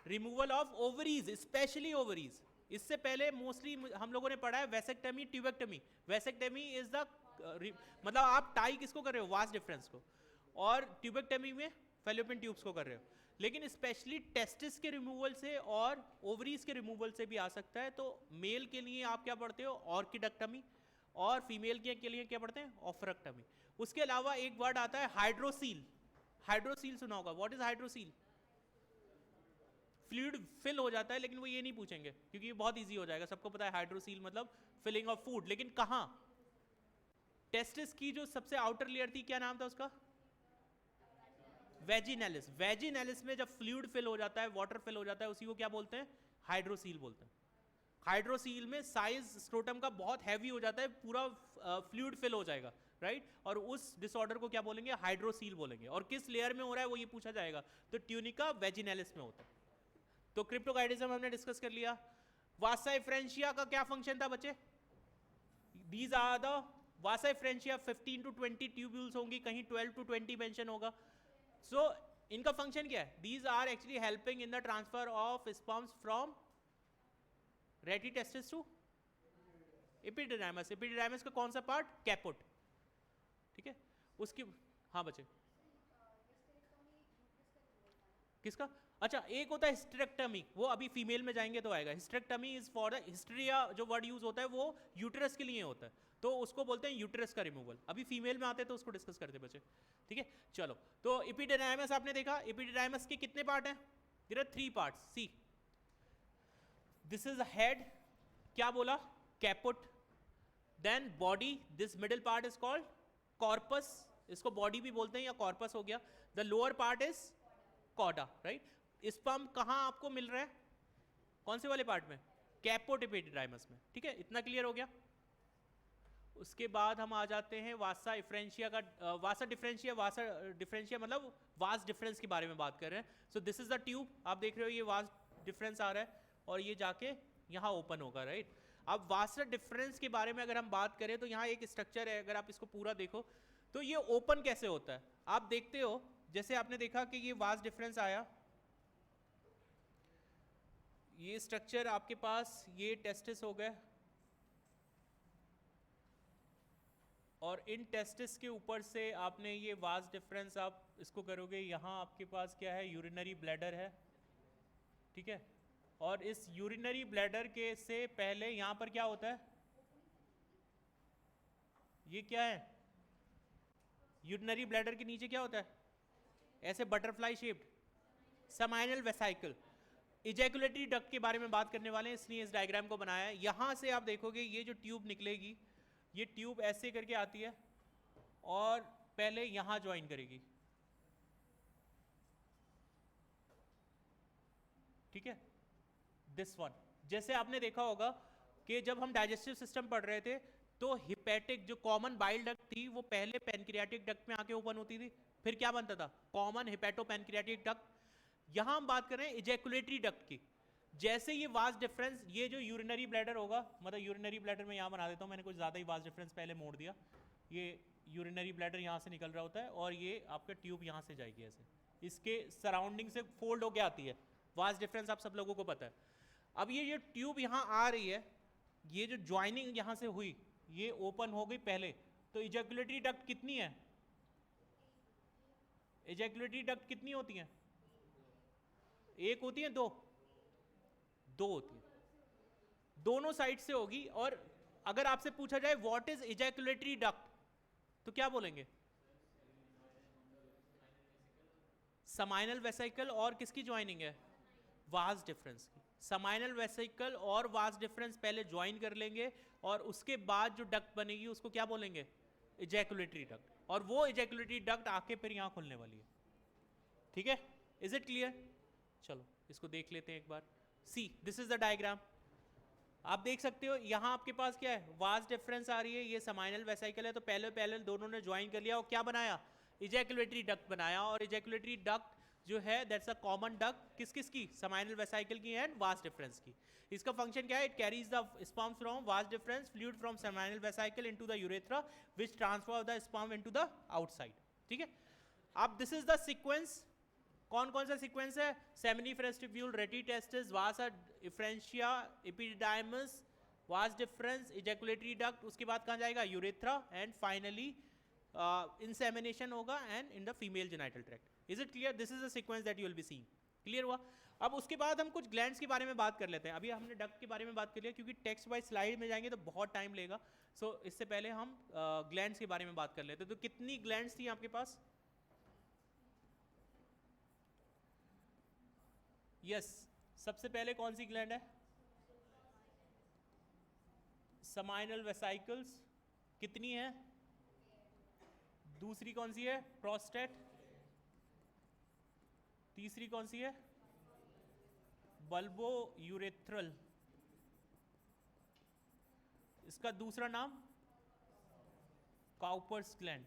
Removal of ovaries, specially ovaries. इससे पहले मोस्टली हम लोगों ने पढ़ा है vasectomy, tubectomy. Vasectomy is the मतलब आप tie किसको कर रहे हो? वास डिफरेंस को। और ट्यूबेक्टमी में फैलोपियन ट्यूब्स को कर रहे हो। लेकिन स्पेशली टेस्टिस के रिमूवल से और ओवरीज के रिमूवल से भी आ सकता है। तो मेल के लिए आप क्या पढ़ते हो? ऑर्किडक्टमी, और फीमेल के लिए क्या पढ़ते हैं? ऑफ्रेक्टमी। उसके अलावा एक वर्ड आता है हाइड्रोसील। हाइड्रोसील सुना होगा। What is hydrocele? Fluid fill हो जाता है, लेकिन वो ये नहीं पूछेंगे क्योंकि ये बहुत इजी हो जाएगा, सबको पता है हाइड्रोसील मतलब फिलिंग ऑफ फूड। लेकिन कहां? टेस्टिस की जो सबसे आउटर लेयर थी, क्या नाम था उसका? वेजिनेलिस। वेजिनेलिस में जब फ्लूइड फिल हो जाता है, वाटर फिल हो जाता है, उसी को क्या बोलते हैं? हाइड्रोसील बोलते हैं। हाइड्रोसील में साइज स्क्रोटम का बहुत हैवी हो जाता है, पूरा फ्लूइड फिल हो जाएगा, राइट? और उस डिसऑर्डर को क्या बोलेंगे? हाइड्रोसील बोलेंगे। और किस लेयर में हो रहा है वो ये पूछा जाएगा, तो ट्यूनिका वेजिनेलिस में होता है। तो क्रिप्टोकाइडिज्म हमने डिस्कस कर लिया। वासा इफ्रेंशिया का क्या फंक्शन था बच्चे? These are the vasa efferentia 15 to 20 tubules होंगी, कहीं 12 to 20 मेंशन होगा। सो इनका फंक्शन क्या है? These are actually helping in the transfer of sperms from rete testis to epididymis. Epididymis का कौन सा पार्ट? कैपोट। ठीक है, उसकी हाँ बच्चे किसका? अच्छा, एक होता है हिस्टेरेक्टमी, वो अभी फीमेल में जाएंगे तो आएगा। हिस्टेरेक्टमी इज फॉर द हिस्ट्रिया, जो वर्ड यूज होता है वो यूटेरस के लिए होता है, तो उसको बोलते हैं यूटेरस का रिमूवल। अभी फीमेल में आते हैं तो उसको डिस्कस करते हैं बच्चे। ठीक है, चलो। तो एपिडिडाइमस आपने देखा। एपिडिडाइमस के कितने पार्ट हैं? There are 3 parts. See, this is head, क्या बोला? Caput. Then body, this middle part is called corpus, इसको बॉडी भी बोलते हैं या कॉर्पस हो गया। The lower part is cauda, right? Sperm कहां आपको मिल रहा है? कौन से वाले पार्ट में? कैपोट एपिडिडाइमस में। ठीक है, इतना क्लियर हो गया। उसके बाद हम आ जाते हैं वासा इफ्रेंशिया का। वासा डिफरेंशिया, वासा डिफरेंशिया मतलब वास डिफरेंस के बारे में बात कर रहे हैं। So this is the tube, आप देख रहे हो ये वास डिफरेंस आ रहा है और ये जाके यहाँ ओपन होगा, राइट? अब वासा डिफरेंस के बारे में अगर हम बात करें तो यहाँ एक स्ट्रक्चर है, अगर आप इसको पूरा देखो तो ये ओपन कैसे होता है आप देखते हो। जैसे आपने देखा कि ये वास डिफरेंस आया, ये स्ट्रक्चर आपके पास, ये टेस्टिस हो गए, और इन टेस्टिस के ऊपर से आपने ये वास डिफरेंस आप इसको करोगे, यहाँ आपके पास क्या है? यूरिनरी ब्लैडर है। ठीक है, और इस यूरिनरी ब्लैडर के से पहले यहाँ पर क्या होता है? ये क्या है? यूरिनरी ब्लैडर के नीचे क्या होता है, ऐसे butterfly shaped, seminal vesicle. Ejaculatory duct के बारे में बात करने वाले हैं, इसलिए इस डायग्राम को बनाया है। यहाँ से आप देखोगे ये जो ट्यूब निकलेगी, ये ट्यूब ऐसे करके आती है और पहले यहाँ ज्वाइन करेगी, ठीक है, दिस वन। जैसे आपने देखा होगा कि जब हम डाइजेस्टिव सिस्टम पढ़ रहे थे तो हिपैटिक जो कॉमन बाइल डक्ट थी वो पहले पैनक्रियाटिक डक्ट में आके ओपन होती थी, फिर क्या बनता था, कॉमन हिपैटो पैनक्रियाटिक डक्ट। यहां हम बात कर रहे हैं इजैकुलेटरी डक्ट की। जैसे ये वास्ट डिफरेंस, ये जो यूरिनरी ब्लैडर होगा, मतलब यूरिनरी ब्लैडर में यहाँ बना देता हूँ, मैंने कुछ ज़्यादा ही वास्ट डिफरेंस पहले मोड़ दिया। ये यूरिनरी ब्लैडर यहाँ से निकल रहा होता है और ये आपका ट्यूब यहाँ से जाएगी ऐसे, इसके सराउंडिंग से फोल्ड होके आती है। वास्ट डिफरेंस आप सब लोगों को पता है। अब ये जो ट्यूब यहाँ आ रही है, ये जो ज्वाइनिंग यहाँ से हुई, ये ओपन हो गई पहले, तो इजैकुलेटरी डक्ट कितनी है, इजैकुलेटरी डक्ट कितनी होती है, एक होती है, दो होती है, दोनों साइड से होगी। और अगर आपसे पूछा जाए व्हाट इज इजैकुलेटरी डक्ट, तो क्या बोलेंगे, समाइनल वेसिकल और किसकी ज्वाइनिंग है, वास डिफरेंस की। समाइनल वेसिकल और वास डिफरेंस पहले ज्वाइन कर लेंगे और उसके बाद जो डक्ट बनेगी उसको क्या बोलेंगे, इजैकुलेटरी डक्ट। और वो इजैकुलेटरी डक्ट आके फिर यहां खुलने वाली है, ठीक है, इज इट क्लियर। चलो इसको देख लेते हैं एक बार। See this is the diagram, आप देख सकते हो यहाँ आपके पास क्या है, वास डिफरेंस आ रही है, ये समाइनल वेसिकल है, तो पहले दोनों ने ज्वाइन कर लिया और क्या बनाया, इजैकुलेटरी डक्ट बनाया। और इजैकुलेटरी डक्ट जो है दैट्स अ कॉमन डक्ट, किस की, समाइनल वेसिकल की एंड वास डिफरेंस की। इसका फंक्शन क्या है, it carries the sperm from vas deferens fluid from seminal vesicle into the urethra which transfer the sperm into the outside, ठीक है। अब दिस इज द सीक्वेंस, कौन कौन सा सीक्वेंस है, seminiferous tubule, rete testis, vas deferentia, epididymis, vas deferens, ejaculatory duct, उसके बाद कहाँ जाएगा, यूरेथ्रा, एंड फाइनली इंसेमिनेशन होगा and in the female genital tract. Is it clear, this is the sequence that you will be seeing, clear हुआ। अब उसके बाद हम कुछ ग्लैंड्स के बारे में बात कर लेते हैं। अभी हमने डक्ट के बारे में बात कर लिया, क्योंकि टेक्स्ट वाइज स्लाइड में जाएंगे तो बहुत टाइम लेगा, सो इससे पहले हम ग्लैंड्स के बारे में बात कर लेते हैं। तो कितनी ग्लैंड्स थी आपके पास, यस सबसे पहले कौन सी ग्लैंड है, समाइनल वेसिकल्स, कितनी है, दूसरी कौन सी है, प्रोस्टेट, तीसरी कौन सी है, बल्बो यूरेथ्रल, इसका दूसरा नाम cowper's gland.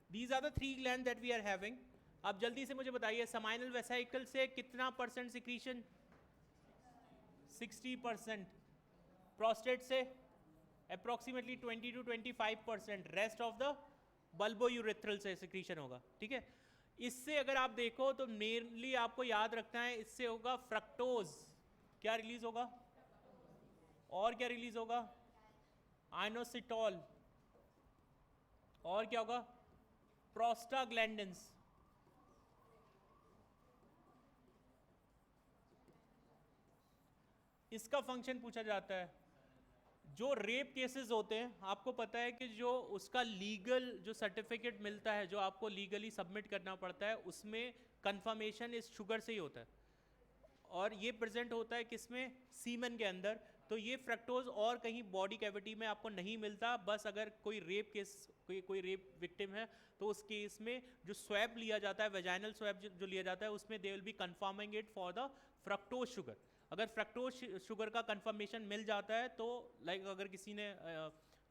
These are the 3 gland that we are having. अब जल्दी से मुझे बताइए, समाइनल वेसिकल से कितना परसेंट सिक्रीशन, 60%, प्रोस्टेट से approximately 20 to 25%, rest of the bulbourethral से सिक्रीशन होगा, ठीक है। इससे अगर आप देखो तो मेनली आपको याद रखना है, इससे होगा फ्रक्टोज, क्या रिलीज होगा, और क्या रिलीज होगा, आइनोसिटोल, और क्या होगा, प्रोस्टाग्लैंडिन्स। इसका फंक्शन पूछा जाता है, जो रेप केसेस होते हैं, आपको पता है कि जो उसका लीगल जो सर्टिफिकेट मिलता है, जो आपको लीगली सबमिट करना पड़ता है, उसमें कंफर्मेशन इस शुगर से ही होता है, और ये प्रेजेंट होता है किसमें, सीमन के अंदर। तो ये फ्रक्टोज और कहीं बॉडी कैविटी में आपको नहीं मिलता, बस अगर कोई रेप केस, कोई रेप विक्टिम है, तो उस केस में जो स्वैब लिया जाता है, वेजाइनल स्वैब जो लिया जाता है, उसमें they will be confirming it for the fructose sugar. अगर फ्रक्टोज शुगर का कंफर्मेशन मिल जाता है तो लाइक अगर किसी ने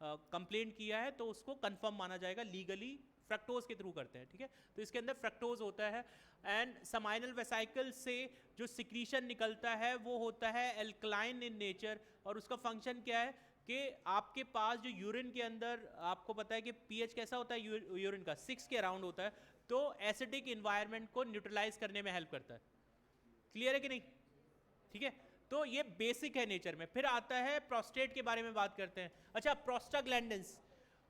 कंप्लेंट किया है तो उसको कंफर्म माना जाएगा, लीगली फ्रक्टोज के थ्रू करते हैं, ठीक है। तो इसके अंदर फ्रक्टोज होता है। एंड समाइनल वेसिकल से जो सिक्रीशन निकलता है वो होता है एल्कलाइन इन नेचर, और उसका फंक्शन क्या है कि आपके पास जो यूरिन के अंदर, आपको पता है कि पीएच कैसा होता है यूरिन का, 6 के अराउंड होता है, तो एसिडिक इन्वायरमेंट को न्यूट्रलाइज करने में हेल्प करता है। क्लियर है कि नहीं, ठीक है। तो ये बेसिक है नेचर में। फिर आता है प्रोस्टेट के बारे में बात करते हैं। अच्छा, प्रोस्टाग्लैंडिन्स,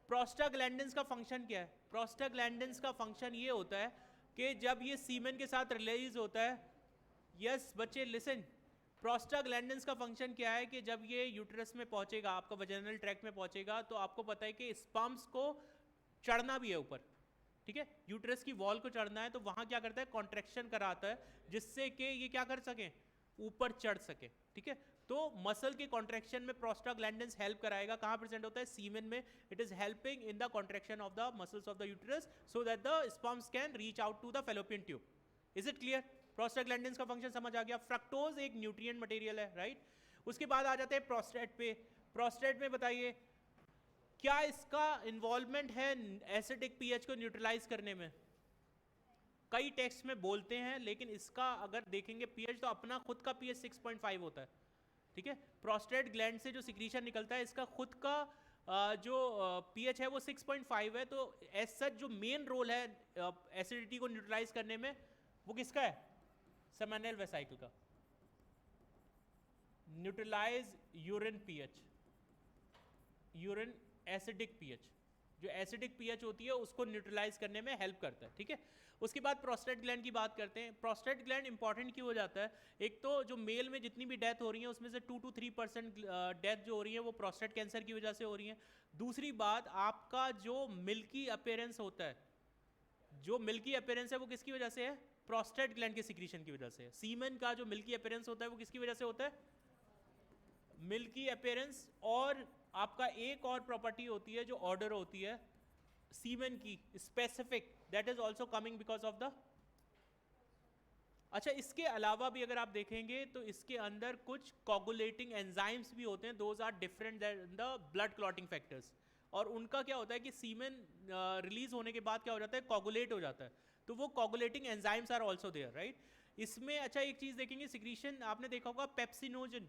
प्रोस्टाग्लैंडिन्स का फंक्शन क्या है, प्रोस्टाग्लैंडिन्स का फंक्शन ये होता है कि जब ये सीमेन के साथ रिलीज होता है, यस बच्चे लिसन, प्रोस्टाग्लैंडिन्स का फंक्शन क्या है कि जब ये यूट्रस में पहुंचेगा, आपका वजाइनल ट्रैक्ट में पहुंचेगा, तो आपको पता है कि स्पर्म्स को चढ़ना भी है ऊपर, ठीक है, यूट्रस की वॉल को चढ़ना है, तो वहां क्या करता है, कॉन्ट्रैक्शन कराता है जिससे कि ये क्या कर सके, ऊपर चढ़ सके, ठीक है। तो मसल के कॉन्ट्रैक्शन में प्रोस्टाग्लैंडिन्स हेल्प कराएगा। कहां प्रेजेंट होता है, सीमेन में। It is helping in the contraction of the muscles of the uterus so that the sperms can reach out to the fallopian tube. Is it clear? Prostaglandins का function समझ आ गया। Fructose एक nutrient material है, right. उसके बाद आ जाते हैं प्रोस्टेट पे। प्रोस्टेट में बताइए क्या इसका इन्वॉल्वमेंट है एसिडिक पीएच को न्यूट्रलाइज करने में? कई टेक्स्ट में बोलते हैं, लेकिन इसका अगर देखेंगे पीएच तो अपना खुद का पीएच 6.5 होता है, ठीक है। प्रोस्टेट ग्लैंड से जो सिक्रीशन निकलता है इसका खुद का जो पीएच है वो 6.5 है। तो एज सच जो मेन रोल है एसिडिटी को न्यूट्रलाइज करने में वो किसका है, सेमिनल वेसिकल का। Neutralise urine pH, urine acidic pH, जो एसिडिक पीएच होती है उसको न्यूट्रलाइज करने में हेल्प करता है, ठीक है। उसके बाद प्रोस्टेट ग्लैंड की बात करते हैं। प्रोस्टेट ग्लैंड इंपॉर्टेंट क्यों हो जाता है? एक तो जो मेल में जितनी भी डेथ हो रही है उसमें से 2 to 3% डेथ जो हो रही है वो प्रोस्टेट कैंसर की वजह से हो रही है। दूसरी बात, आपका जो मिल्की अपीयरेंस होता है, जो मिल्की अपीयरेंस है वो किसकी वजह से है, प्रोस्टेट ग्लैंड के सिक्रीशन की वजह से है। सीमेन का जो मिल्की अपीयरेंस होता है वो किसकी वजह से होता है, मिल्की अपीयरेंस। और आपका एक और प्रॉपर्टी होती है जो ऑर्डर होती है सीमेन की specific, that is also coming because of the. अच्छा, इसके अलावा भी अगर आप देखेंगे तो इसके अंदर कुछ कोगुलेटिंग एंजाइम्स भी होते हैं, those are different than the blood clotting factors. और उनका क्या होता है कि सीमेन रिलीज होने के बाद क्या हो जाता है, कोगुलेट हो जाता है, तो वो coagulating enzymes are also there, right. इसमें अच्छा एक चीज देखेंगे, सिक्रीशन आपने देखा होगा पेप्सिनोजन,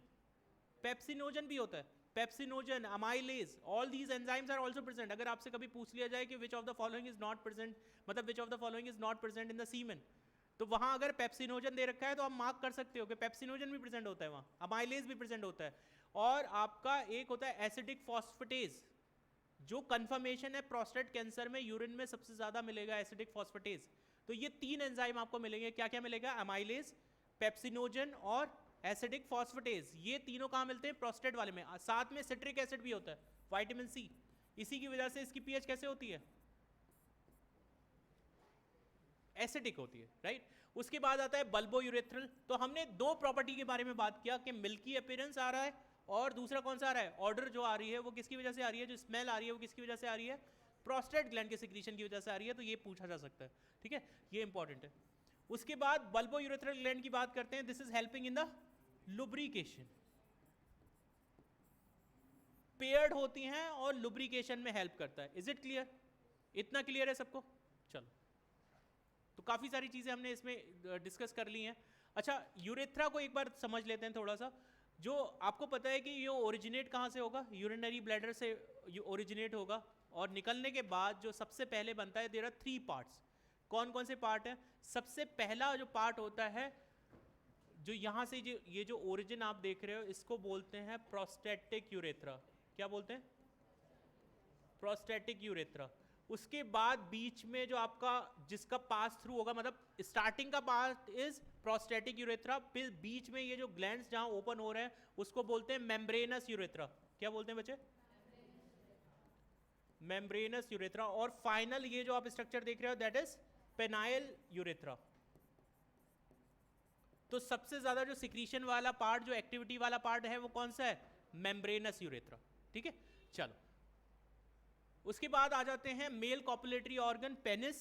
पेप्सिनोजन भी होता है, pepsinogen, amylase, all these enzymes are also present. अगर आपसे कभी पूछ लिया जाए कि which of the following is not present, मतलब which of the following is not present in the semen, तो वहां अगर पेप्सिनोजन दे रखा है तो आप मार्क कर सकते हो कि पेप्सिनोजन भी प्रेजेंट होता है वहां, अमाइलेज भी प्रेजेंट होता है। और आपका एक होता है एसिडिक फॉस्फेटेज, जो कंफर्मेशन है प्रोस्टेट कैंसर में यूरिन में सबसे ज्यादा मिलेगा एसिडिक फॉस्फेटेज। तो ये 3 एंजाइम आपको मिलेंगे, क्या क्या मिलेगा, अमाइलेज, पेप्सिनोजन और एसिडिक फॉस्फेटेज। ये तीनों कहाँ मिलते हैं, प्रोस्टेट वाले में। साथ में सिट्रिक एसिड भी होता है, विटामिन सी। इसी की वजह से इसकी पीएच कैसे होती है, एसिडिक होती है, राइट। उसके बाद आता है बल्बोयूरेथ्रल। तो हमने 2 प्रॉपर्टी के बारे में बात किया कि मिल्की अपीयरेंस आ रहा है और दूसरा कौन सा आ रहा है, ऑर्डर जो आ रही है वो किसकी वजह से आ रही है, जो स्मेल आ रही है वो किसकी वजह से आ रही है, प्रोस्टेट ग्लैंड के सिक्रीशन की वजह से आ रही है। तो ये पूछा जा सकता है, ठीक है, ये इंपॉर्टेंट है। उसके बाद बल्बोयूरेथ्रल ग्लैंड की बात करते हैं। This is helping in the lubrication, paired होती हैं और लुब्रिकेशन में हेल्प करता है। Is it clear? इतना क्लियर है सबको? चलो, तो काफी सारी चीजें हमने इसमें डिस्कस कर ली हैं। अच्छा, यूरेथ्रा को एक बार समझ लेते हैं थोड़ा सा। जो आपको पता है कि ये ओरिजिनेट कहाँ से होगा, यूरिनरी ब्लैडर से ओरिजिनेट होगा, और निकलने के बाद जो सबसे पहले बनता है, देयर आर 3 पार्ट्स। कौन कौन से पार्ट हैं? सबसे पहला जो पार्ट होता है, जो यहाँ से जो ये जो ओरिजिन आप देख रहे हो, इसको बोलते हैं प्रोस्टेटिक यूरेथ्रा। क्या बोलते हैं? Prostatic urethra. उसके बाद बीच में जो आपका जिसका पास थ्रू होगा, मतलब स्टार्टिंग का पार्ट इज प्रोस्टेटिक यूरेथ्रा, फिर बीच में ये जो ग्लैंड्स जहां ओपन हो रहे हैं उसको बोलते हैं मेम्ब्रेनस यूरेथ्रा। क्या बोलते हैं बच्चे? Membranes urethra. और फाइनल ये जो आप स्ट्रक्चर देख रहे हो दैट इज पेनाइल यूरेथ्रा। तो सबसे ज्यादा जो सिक्रीशन वाला पार्ट, जो एक्टिविटी वाला पार्ट है वो कौन सा है? मेम्ब्रेनस यूरेथ्रा, ठीक है। चलो, उसके बाद आ जाते हैं मेल कॉपुलेटरी ऑर्गन पेनिस।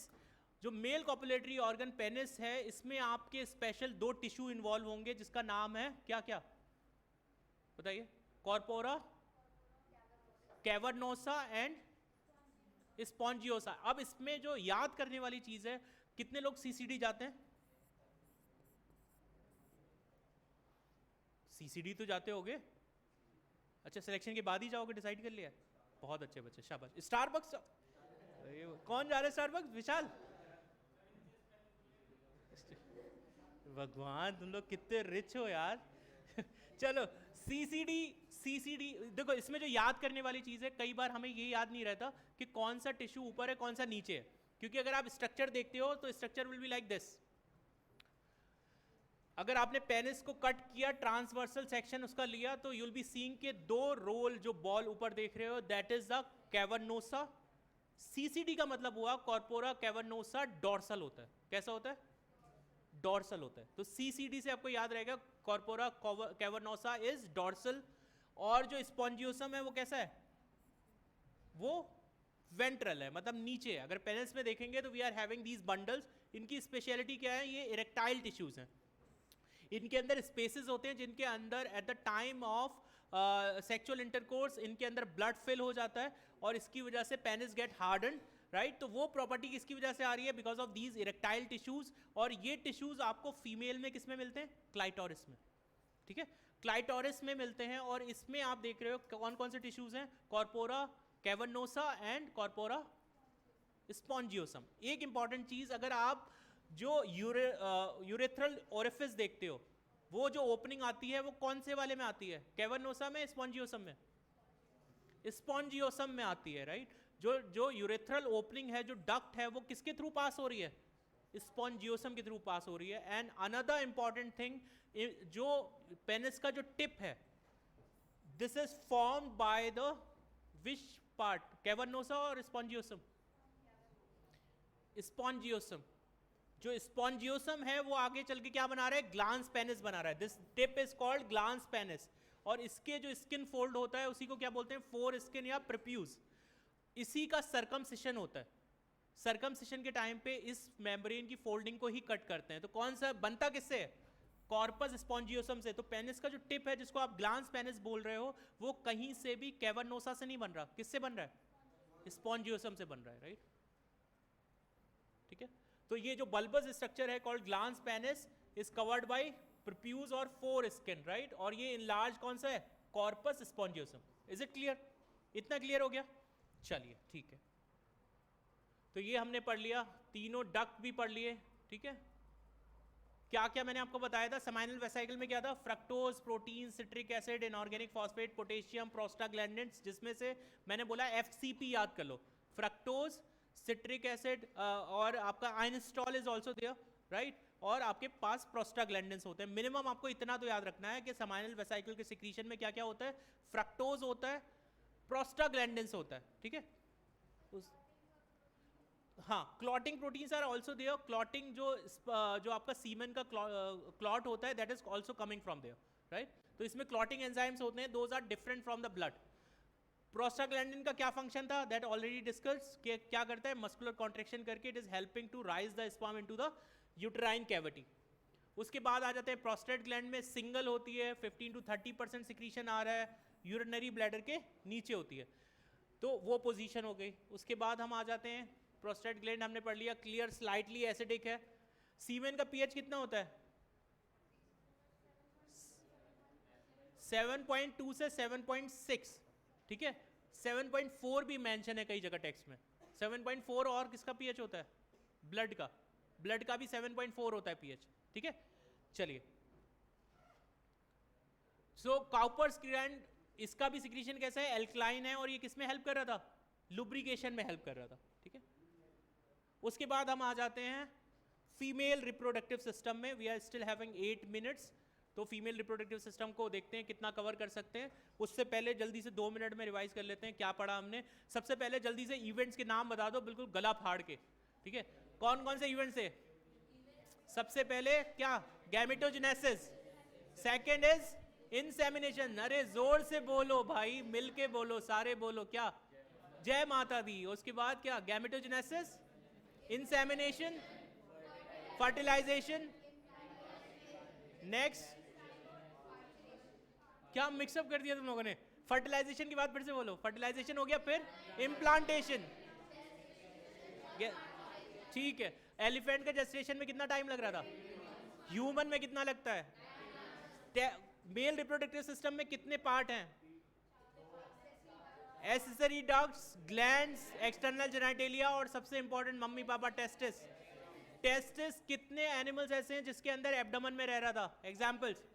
जो मेल कॉपुलेटरी ऑर्गन पेनिस है, इसमें आपके स्पेशल 2 टिश्यू इन्वॉल्व होंगे जिसका नाम है क्या क्या बताइए? Corpora cavernosa and spongiosa. अब इसमें जो याद करने वाली चीज है, कितने लोग सीसीडी जाते हैं? सीसीडी तो जाते होगे। अच्छा, सिलेक्शन के बाद ही जाओगे, डिसाइड कर लिया? बहुत अच्छे बच्चे, शाबाश। स्टारबक्स कौन जा रहा है? स्टारबक्स विशाल? भगवान, तुम लोग कितने रिच हो यार। चलो, सीसीडी देखो, इसमें जो याद करने वाली चीज है, कई बार हमें ये याद नहीं रहता कि कौन सा टिश्यू ऊपर है कौन सा नीचे है, क्योंकि अगर आप स्ट्रक्चर देखते हो तो structure will be like this. अगर आपने पेनिस को कट किया, ट्रांसवर्सल सेक्शन उसका लिया, तो यूल बी सीइंग के दो रोल जो बॉल ऊपर देख रहे हो, that is the cavernosa. CCD का मतलब हुआ कॉर्पोरा कैवर्नोसा डोर्सल होता है। कैसा होता है? डोर्सल होता है। तो सीसीडी से आपको याद रहेगा कॉर्पोरा कैवर्नोसा इज डोर्सल। और जो स्पॉन्जियोसम है वो कैसा है? वो वेंट्रल है, मतलब नीचे है। अगर पेनिस में देखेंगे तो we are having these bundles. इनकी स्पेशलिटी क्या है? ये इरेक्टाइल टिश्यूज हैं। इनके अंदर स्पेसेस होते हैं जिनके अंदर at the time of sexual intercourse इनके अंदर ब्लड फिल हो जाता है और इसकी वजह से पेनिस गेट हार्डन, राइट। तो वो प्रॉपर्टी किसकी वजह से आ रही है? Because of these erectile tissues. और ये टिश्यूज आपको फीमेल में किस में मिलते हैं? क्लाइटोरिस में, ठीक है, क्लाइटोरिस में मिलते हैं। और इसमें आप देख रहे हो कौन कौन से टिश्यूज हैं? Corpora cavernosa and corpora spongiosum. एक इंपॉर्टेंट चीज, अगर आप जो यूरेथ्रल ओरिफिस देखते हो, वो जो ओपनिंग आती है वो कौन से वाले में आती है? कैवर्नोसा में, स्पॉन्जियोसम में? स्पॉन्जियोसम में आती है, राइट। जो यूरेथ्रल ओपनिंग है, जो डक्ट है, वो किसके थ्रू पास हो रही है? स्पॉन्जियोसम के थ्रू पास हो रही है। एंड अनदर इंपॉर्टेंट थिंग, जो पेनिस का जो टिप है, this is formed by the which part? Cavernosa और स्पॉन्जियोसम? स्पॉन्जियोसम। जो स्पॉन्जियोसम है वो आगे चल के क्या बना रहा है? ग्लांस पेनिस बना रहा है। This tip is called glans penis. और इसके जो स्किन फोल्ड होता है उसी को क्या बोलते हैं? फोर स्किन या प्रिप्यूज। इसी का सर्कमसिशन होता है। सर्कमसिशन के टाइम पे इस मेम्ब्रेन की फोल्डिंग को ही कट करते हैं। तो कौन सा बनता किससे है? कॉर्पस स्पॉन्जियोसम से। तो पेनिस का जो टिप है, जिसको आप ग्लांस पेनिस बोल रहे हो, वो कहीं से भी कैवर्नोसा से नहीं बन रहा। किससे बन रहा है? स्पॉन्जियोसम से बन रहा है, राइट, ठीक है। तो ये जो बल्बस स्ट्रक्चर है called glans penis is covered by prepuce और फोर स्किन, राइट। और ये इनलार्ज कौन सा है? Corpus spongiosum. Is it clear? इतना क्लियर हो गया? चलिए, ठीक है। तो ये हमने पढ़ लिया, तीनों डक्ट भी पढ़ लिए, ठीक है। क्या क्या मैंने आपको बताया था? सेमाइनल वेसिकल में क्या था? Fructose, protein, citric acid, inorganic phosphate, potassium, prostaglandins, जिसमें से मैंने बोला एफसीपी याद कर लो। फ्रक्टोज, सिट्रिक एसिड और आपका आइनस्टॉल इज ऑल्सो देयर, राइट। और आपके पास प्रोस्टाग्लैंडिन्स होते हैं। मिनिमम आपको इतना तो याद रखना है कि सेमाइनल वेसिकल के सिक्रीशन में क्या क्या होता है? फ्रक्टोज होता है, प्रोस्टाग्लैंडिन्स होता है, ठीक है। हाँ, clotting proteins are also there. Clotting जो आपका सीमेन का क्लॉट होता है, that is also coming from there, right. तो इसमें क्लॉटिंग एंजाइम्स होते हैं, those are different from the blood. Prostaglandin का क्या फंक्शन था? That already discuss. क्या करता है? मस्कुलर कॉन्ट्रैक्शन करके it is helping to raise the sperm into the uterine cavity. उसके बाद आ जाते हैं प्रोस्टेट ग्लैंड में, सिंगल होती है, 15 to 30% सिक्रीशन आ रहा है, यूरिनरी ब्लैडर के नीचे होती है। तो वो पोजीशन हो गई। उसके बाद हम आ जाते हैं प्रोस्टेट ग्लैंड, हमने पढ़ लिया, क्लियर, स्लाइटली एसिडिक है। सीमेन का पीएच कितना होता है? 7.2 से 7.6, ठीक है। 7.4 भी मेंशन है कई जगह टेक्स्ट में। 7.4 और किसका पीएच होता है? ब्लड का। ब्लड का भी 7.4 होता है पीएच, ठीक है। चलिए, सो काउपर्स ग्लैंड, इसका भी सिक्रीशन कैसा है? एल्कलाइन है। और ये किस में हेल्प कर रहा था? लुब्रिकेशन में हेल्प कर रहा था, ठीक है। उसके बाद हम आ जाते हैं फीमेल रिप्रोडक्टिव सिस्टम में। We are still having 8 minutes. तो फीमेल रिप्रोडक्टिव सिस्टम को देखते हैं कितना कवर कर सकते हैं। उससे पहले जल्दी से 2 मिनट में रिवाइज कर लेते हैं क्या पढ़ा हमने। सबसे पहले जल्दी से इवेंट्स के नाम बता दो, बिल्कुल गला फाड़ के, ठीक है। कौन कौन से इवेंट्स है? सबसे पहले क्या? गैमेटोजेनेसिस। Second is insemination. अरे जोर से बोलो भाई, मिल के बोलो, सारे बोलो, क्या? जय माता दी। उसके बाद क्या? गैमेटोजेनेसिस, इंसेमिनेशन, फर्टिलाइजेशन, नेक्स्ट क्या मिक्सअप कर दिया तुम लोगों ने? फर्टिलाइजेशन की बात फिर से बोलो। फर्टिलाइजेशन हो गया, फिर इम्प्लांटेशन, ठीक है। एलिफेंट का जेस्टेशन में कितना टाइम लग रहा था? ह्यूमन में कितना लगता है? मेल रिप्रोडक्टिव सिस्टम में कितने पार्ट हैं? Accessory ducts, glands, external genitalia और सबसे important mummy papa testis. Testis कितने एनिमल्स ऐसे हैं जिसके अंदर एब्डोमेन में रह रहा था? Examples?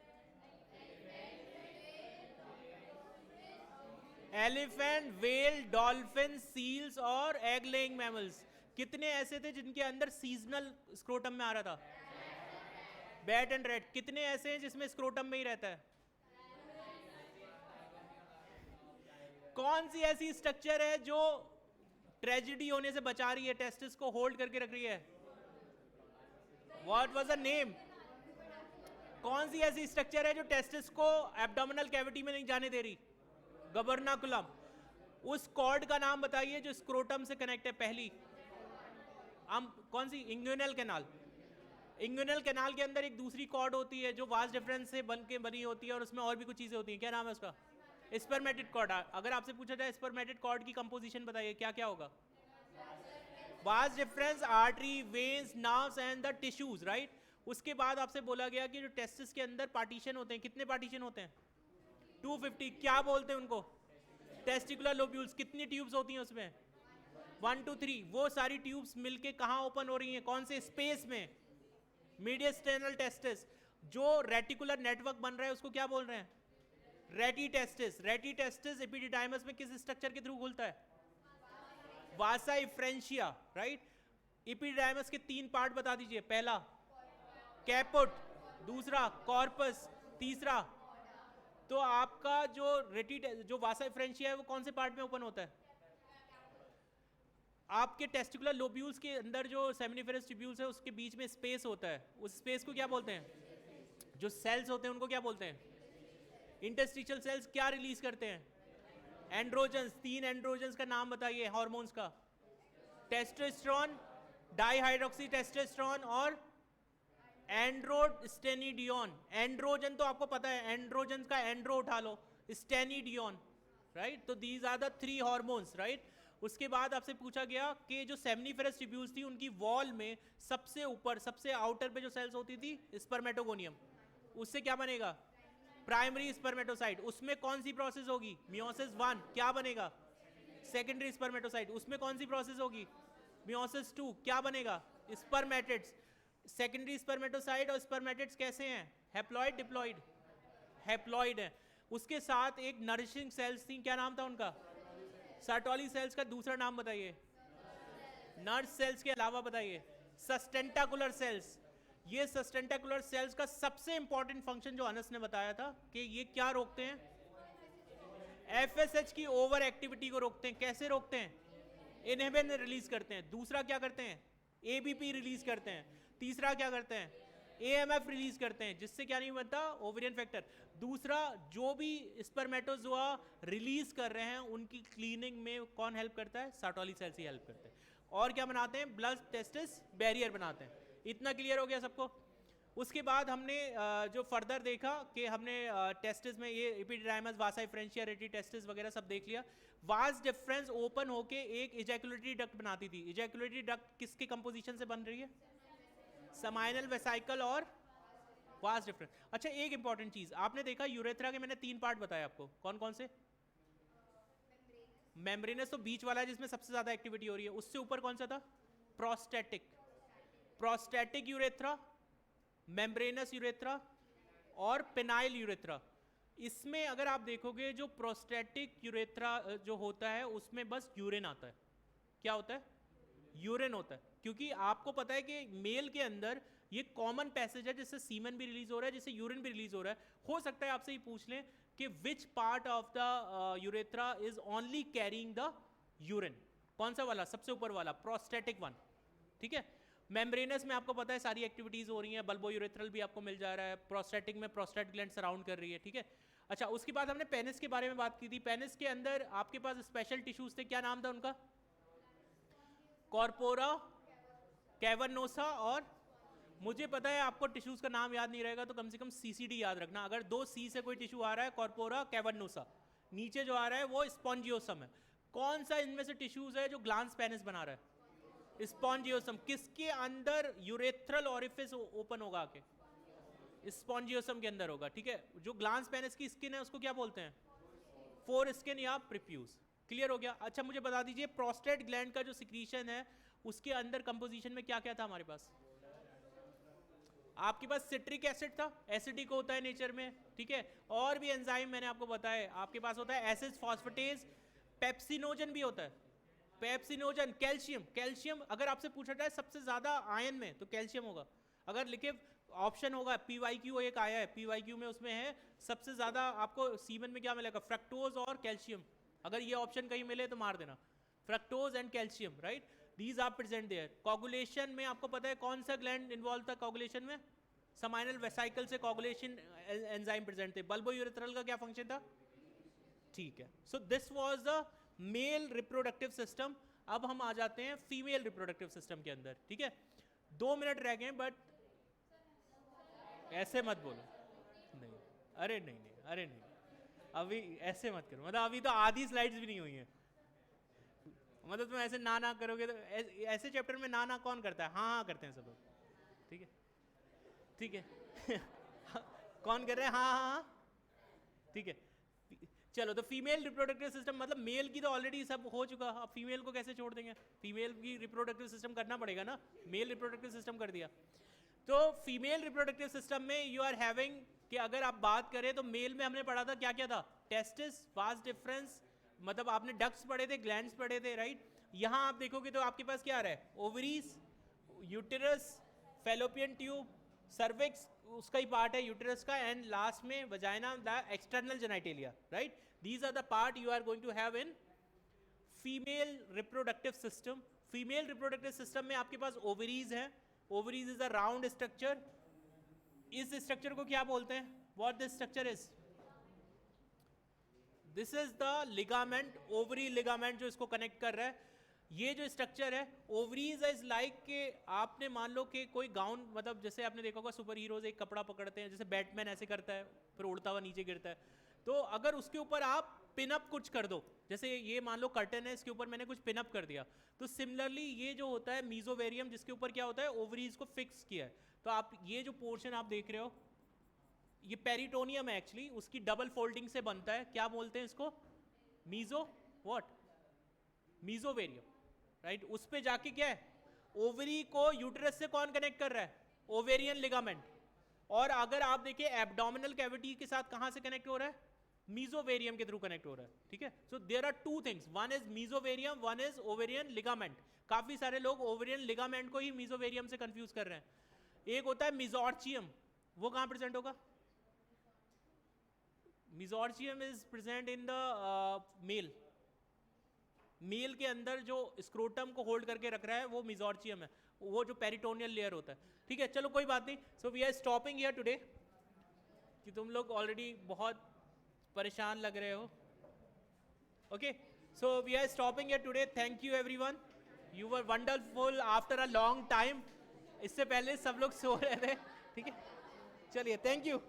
Elephant, whale, dolphin, seals और एग लेइंग मैमल्स। कितने ऐसे थे जिनके अंदर सीजनल स्क्रोटम में आ रहा था? Bat and rate. कितने ऐसे हैं जिसमें स्क्रोटम में ही रहता है? कौन सी ऐसी स्ट्रक्चर है जो ट्रेजेडी होने से बचा रही है, टेस्टिस को होल्ड करके रख रही है? What was the name? कौन सी ऐसी स्ट्रक्चर है जो टेस्टिस को एब्डोमिनल कैविटी में नहीं जाने दे रही? गबर्नाकुलम। उस कॉर्ड का नाम बताइए जो स्क्रोटम से कनेक्ट है। पहली कौन सी? इंग्यूनल कैनाल। इंग्यूनल कैनाल के अंदर एक दूसरी कॉर्ड होती है जो वास्ट डिफरेंस से बनी होती है और उसमें और भी कुछ चीजें होती हैं। क्या नाम है उसका? Spermatid cord. अगर आपसे पूछा जाए स्पर्मेटिड कॉर्ड की कंपोजिशन बताइए, क्या क्या होगा? Vast difference, artery, veins, nerves and the tissues, right. उसके बाद आपसे बोला गया कि जो टेस्टिस के अंदर पार्टीशन होते हैं, कितने पार्टीशन होते हैं? 250। क्या बोलते हैं उनको? Testicular lobules. कितनी ट्यूब्स होती हैं उसमें? 1 2 3। वो सारी ट्यूब्स मिलके कहाँ ओपन हो रही हैं? कौन से स्पेस में? मीडियस्टेनल टेस्टिस। जो रेटिकुलर नेटवर्क बन रहा है उसको क्या बोल रहे हैं? रेटी टेस्टिस। रेटी टेस्टिस एपिडिडाइमस में किस स्ट्रक्चर के थ्रू खुलता है? Vasa इफ्रेंशिया, right. एपिडिडाइमस के 3 पार्ट बता दीजिए। पहला कैपुट, दूसरा कॉर्पस, तीसरा। तो आपका जो वासा इफ्रेंशिया है वो कौन से पार्ट में ओपन होता है? आपके टेस्टिकुलर लोब्यूल्स के अंदर जो सेमिनिफेरस ट्यूब्यूल्स है उसके बीच में स्पेस होता है। उस स्पेस को क्या बोलते हैं? जो सेल्स होते हैं उनको क्या बोलते हैं? Interstitial cells. क्या रिलीज करते हैं? एंड्रोजन्स। 3 एंड्रोजन्स का नाम बताइए हार्मोन्स का। टेस्टोस्टेरोन, डाइहाइड्रोक्सी टेस्टोस्टेरोन और एंड्रोस्टेनिडियोन। एंड्रोजन तो आपको पता है, एंड्रोजन का एंड्रो उठा लो, स्टेनिडियोन, राइट। तो these are the 3 hormones, right. उसके बाद आपसे पूछा गया कि जो सेमिनिफेरस ट्यूब्यूल्स थी उनकी वॉल में सबसे ऊपर, सबसे आउटर पे जो सेल्स होती थी स्पर्मेटोगोनियम, उससे क्या बनेगा? Primary spermatocyte. उसमें कौन सी प्रोसेस होगी? मियोसिस 1। क्या बनेगा? Secondary spermatocyte. उसमें कौन सी प्रोसेस होगी? मियोसिस 2। क्या बनेगा? स्पर्मेटिड्स। सेकेंडरी स्पर्मेटोसाइट और स्पर्मेटिड्स कैसे हैं? Haploid, diploid? हैप्लॉइड है। उसके साथ एक नरिशिंग सेल्स थी, क्या नाम था उनका? Sertoli cells. का दूसरा नाम बताइए। नर्स सेल्स के अलावा बताइए। सस्टेंटाकुलर सेल्स। ये सस्टेंटाकुलर सेल्स का सबसे इंपॉर्टेंट फंक्शन जो अनस ने बताया था कि ये क्या रोकते हैं? एफएसएच की ओवर एक्टिविटी को रोकते हैं। कैसे रोकते हैं? इनहिबिन रिलीज करते हैं। दूसरा क्या करते हैं? एबीपी रिलीज करते हैं। तीसरा क्या करते हैं? एएमएफ रिलीज करते हैं, जिससे क्या नहीं बनता? Ovarian factor. दूसरा, जो भी स्पर्मेटोजोआ रिलीज कर रहे हैं उनकी क्लीनिंग में कौन हेल्प करता है? सर्टोली सेल्स ही हेल्प करते हैं। और क्या बनाते हैं? ब्लड टेस्टिस बैरियर बनाते हैं। इतना क्लियर हो गया सबको? उसके बाद हमने जो फर्दर देखा कि हमने टेस्टिस में ये एपिडिडाइमस, वासा इफ्रेंशिया, रेटी टेस्टिस वगैरह सब देख लिया। वास्ट डिफरेंस ओपन होके एक इजैकुलेटरी डक्ट बनाती थी। इजैकुलेटरी डक्ट किसके कंपोजिशन से बन रही है? समाइनल वेसाइकल और वास्ट डिफरेंस। अच्छा, एक इंपॉर्टेंट चीज आपने देखा, यूरेथ्रा के मैंने 3 पार्ट बताए आपको। कौन कौन से? मेम्ब्रेनस तो बीच वाला है जिसमें सबसे ज्यादा एक्टिविटी हो रही है। उससे ऊपर कौन सा था? Prostatic. Prostatic urethra, membranes urethra और पेनाइल यूरेथ्रा। इसमें अगर आप देखोगे जो प्रोस्टेटिक यूरेथ्रा जो होता है उसमें बस यूरिन आता है। क्या होता है? यूरिन होता है। क्योंकि आपको पता है कि मेल के अंदर ये कॉमन पैसेज है जिससे सीमेन भी रिलीज हो रहा है, जिससे यूरिन भी रिलीज हो रहा है। हो सकता है आपसे ये पूछ लें कि which part of the urethra is only carrying the urine? कौन सा वाला? सबसे ऊपर वाला, प्रोस्टेटिक वन, ठीक है। मेम्ब्रेनस में आपको पता है सारी एक्टिविटीज हो रही हैं। बल्बो यूरेथ्रल भी आपको मिल जा रहा है। प्रोस्टेटिक में प्रोस्टेट ग्लैंड सराउंड कर रही है, ठीक है। अच्छा, उसके बाद हमने पेनिस के बारे में बात की थी। पेनिस के अंदर आपके पास स्पेशल टिश्यूज थे। क्या नाम था उनका? Corpora cavernosa. और मुझे पता है आपको टिश्यूज का नाम याद नहीं रहेगा, तो कम से कम सीसीडी याद रखना। अगर 2 सी से कोई टिश्यू आ रहा है, कॉर्पोरा कैवर्नोसा। नीचे जो आ रहा है वो स्पॉन्जियोसम है। कौन सा इनमें से टिश्यूज है जो ग्लांस पेनिस बना रहा है? स्पॉन्जियोसम। किसके अंदर यूरेथ्रल ओरिफिस ओपन होगा आके? स्पॉन्जियोसम के अंदर होगा, ठीक है। जो ग्लांस पेनिस की स्किन है उसको क्या बोलते हैं? फोर स्किन या प्रिप्यूस। क्लियर हो गया? अच्छा, मुझे बता दीजिए प्रोस्टेट ग्लैंड का जो सिक्रीशन है उसके अंदर कंपोजिशन में क्या क्या था हमारे पास? आपके पास सिट्रिक एसिड था, एसिडिक होता है नेचर में, ठीक है। और भी एंजाइम मैंने आपको बताया। आपके पास होता है एसिड फॉस्फेटेज, पेप्सिनोजन भी होता है। Pepsinogen, calcium. कैल्शियम अगर आपसे पूछा जाए सबसे ज्यादा आयन में तो कैल्शियम होगा। अगर लिखे ऑप्शन होगा PYQ एक आया है, PYQ में उसमें है सबसे ज्यादा आपको सीमेन में क्या मिलेगा, फ्रक्टोज और कैल्शियम। अगर ये ऑप्शन कहीं मिले तो मार देना, fructose and calcium, right, these are present there. Coagulation में आपको पता है कौन सा ग्लैंड इन्वॉल्व था कोगुलेशन में, समाइनल वेसाइकल से कोगुलेशन एंजाइम प्रेजेंट थे। बल्बोयूरेथ्रल का क्या फंक्शन था, ठीक है। So this was the male reproductive system. अब हम आ जाते हैं फीमेल रिप्रोडक्टिव सिस्टम के अंदर, ठीक है। 2 मिनट रह गए, बट ऐसे मत बोलो, नहीं, अरे नहीं नहीं, अरे नहीं, अभी ऐसे मत करो, मतलब अभी तो आधी स्लाइड्स भी नहीं हुई हैं, मतलब तुम ऐसे ना करोगे तो ऐसे चैप्टर में ना कौन करता है, हाँ हाँ करते हैं सब लोग, ठीक है ठीक है कौन कर रहे हैं, हाँ हाँ हाँ, ठीक है। चलो, तो फीमेल रिप्रोडक्टिव सिस्टम मतलब मेल की तो ऑलरेडी सब हो चुका, अब फीमेल को कैसे छोड़ देंगे, फीमेल की रिप्रोडक्टिव सिस्टम करना पड़ेगा ना, मेल रिप्रोडक्टिव सिस्टम कर दिया। तो फीमेल रिप्रोडक्टिव सिस्टम में यू आर हैविंग कि अगर आप बात करें तो मेल में हमने पढ़ा था क्या क्या था, टेस्टिस, वास डिफरेंस, मतलब आपने डक्ट्स पढ़े थे, ग्लैंड्स पढ़े थे, राइट। यहाँ आप देखोगे तो आपके पास क्या आ रहा है, ovaries, uterus, fallopian tube, cervix उसका ही पार्ट है यूटेरस का, एंड लास्ट में vagina, the external genitalia, right. These are the part you are going to have in female reproductive system. Female reproductive system में आपके पास ovaries है, ovaries is a round structure. इस structure को क्या बोलते हैं, what this structure is? This is the ligament, ovary ligament जो इसको connect कर रहा है। ये जो स्ट्रक्चर है ओवरीज इज लाइक के आपने मान लो कि कोई गाउन, मतलब जैसे आपने देखा होगा सुपर हीरोज एक कपड़ा पकड़ते हैं, जैसे बैटमैन ऐसे करता है फिर उड़ता हुआ नीचे गिरता है, तो अगर उसके ऊपर आप पिनअप कुछ कर दो, जैसे ये मान लो कर्टन है, इसके ऊपर मैंने कुछ पिनअप कर दिया, तो सिमिलरली ये जो होता है मीजोवेरियम, जिसके ऊपर क्या होता है ओवरीज को फिक्स किया है, तो आप ये जो पोर्शन आप देख रहे हो ये पेरिटोनियम है एक्चुअली, उसकी डबल फोल्डिंग से बनता है, क्या बोलते हैं इसको, मीजो व्हाट, मीजोवेरियम, राइट। उस पे जाके क्या है, ओवरी को यूटेरस से कौन कनेक्ट कर रहा है, ओवेरियन लिगामेंट, और अगर आप देखिए एब्डोमिनल कैविटी के साथ कहां से कनेक्ट हो रहा है, मीजोवेरियम के थ्रू कनेक्ट हो रहा है, ठीक है। So there are two things, one is mesovarium, one is ovarian ligament. काफी सारे लोग ओवेरियन लिगामेंट को ही मीजोवेरियम से कंफ्यूज कर रहे हैं। एक होता है मिजोर्चियम, वो कहां प्रेजेंट होगा, mesorchium is present in the male, male के अंदर जो स्क्रोटम को होल्ड करके रख रहा है वो मिजोर्चियम है, वो जो पेरिटोनियल लेयर होता है, ठीक है। चलो कोई बात नहीं, so we are stopping here today, कि तुम लोग ऑलरेडी बहुत परेशान लग रहे हो, okay. So we are stopping here today, thank you everyone, you were wonderful after a long time, इससे पहले सब लोग सो रहे थे, ठीक है। चलिए, थैंक यू।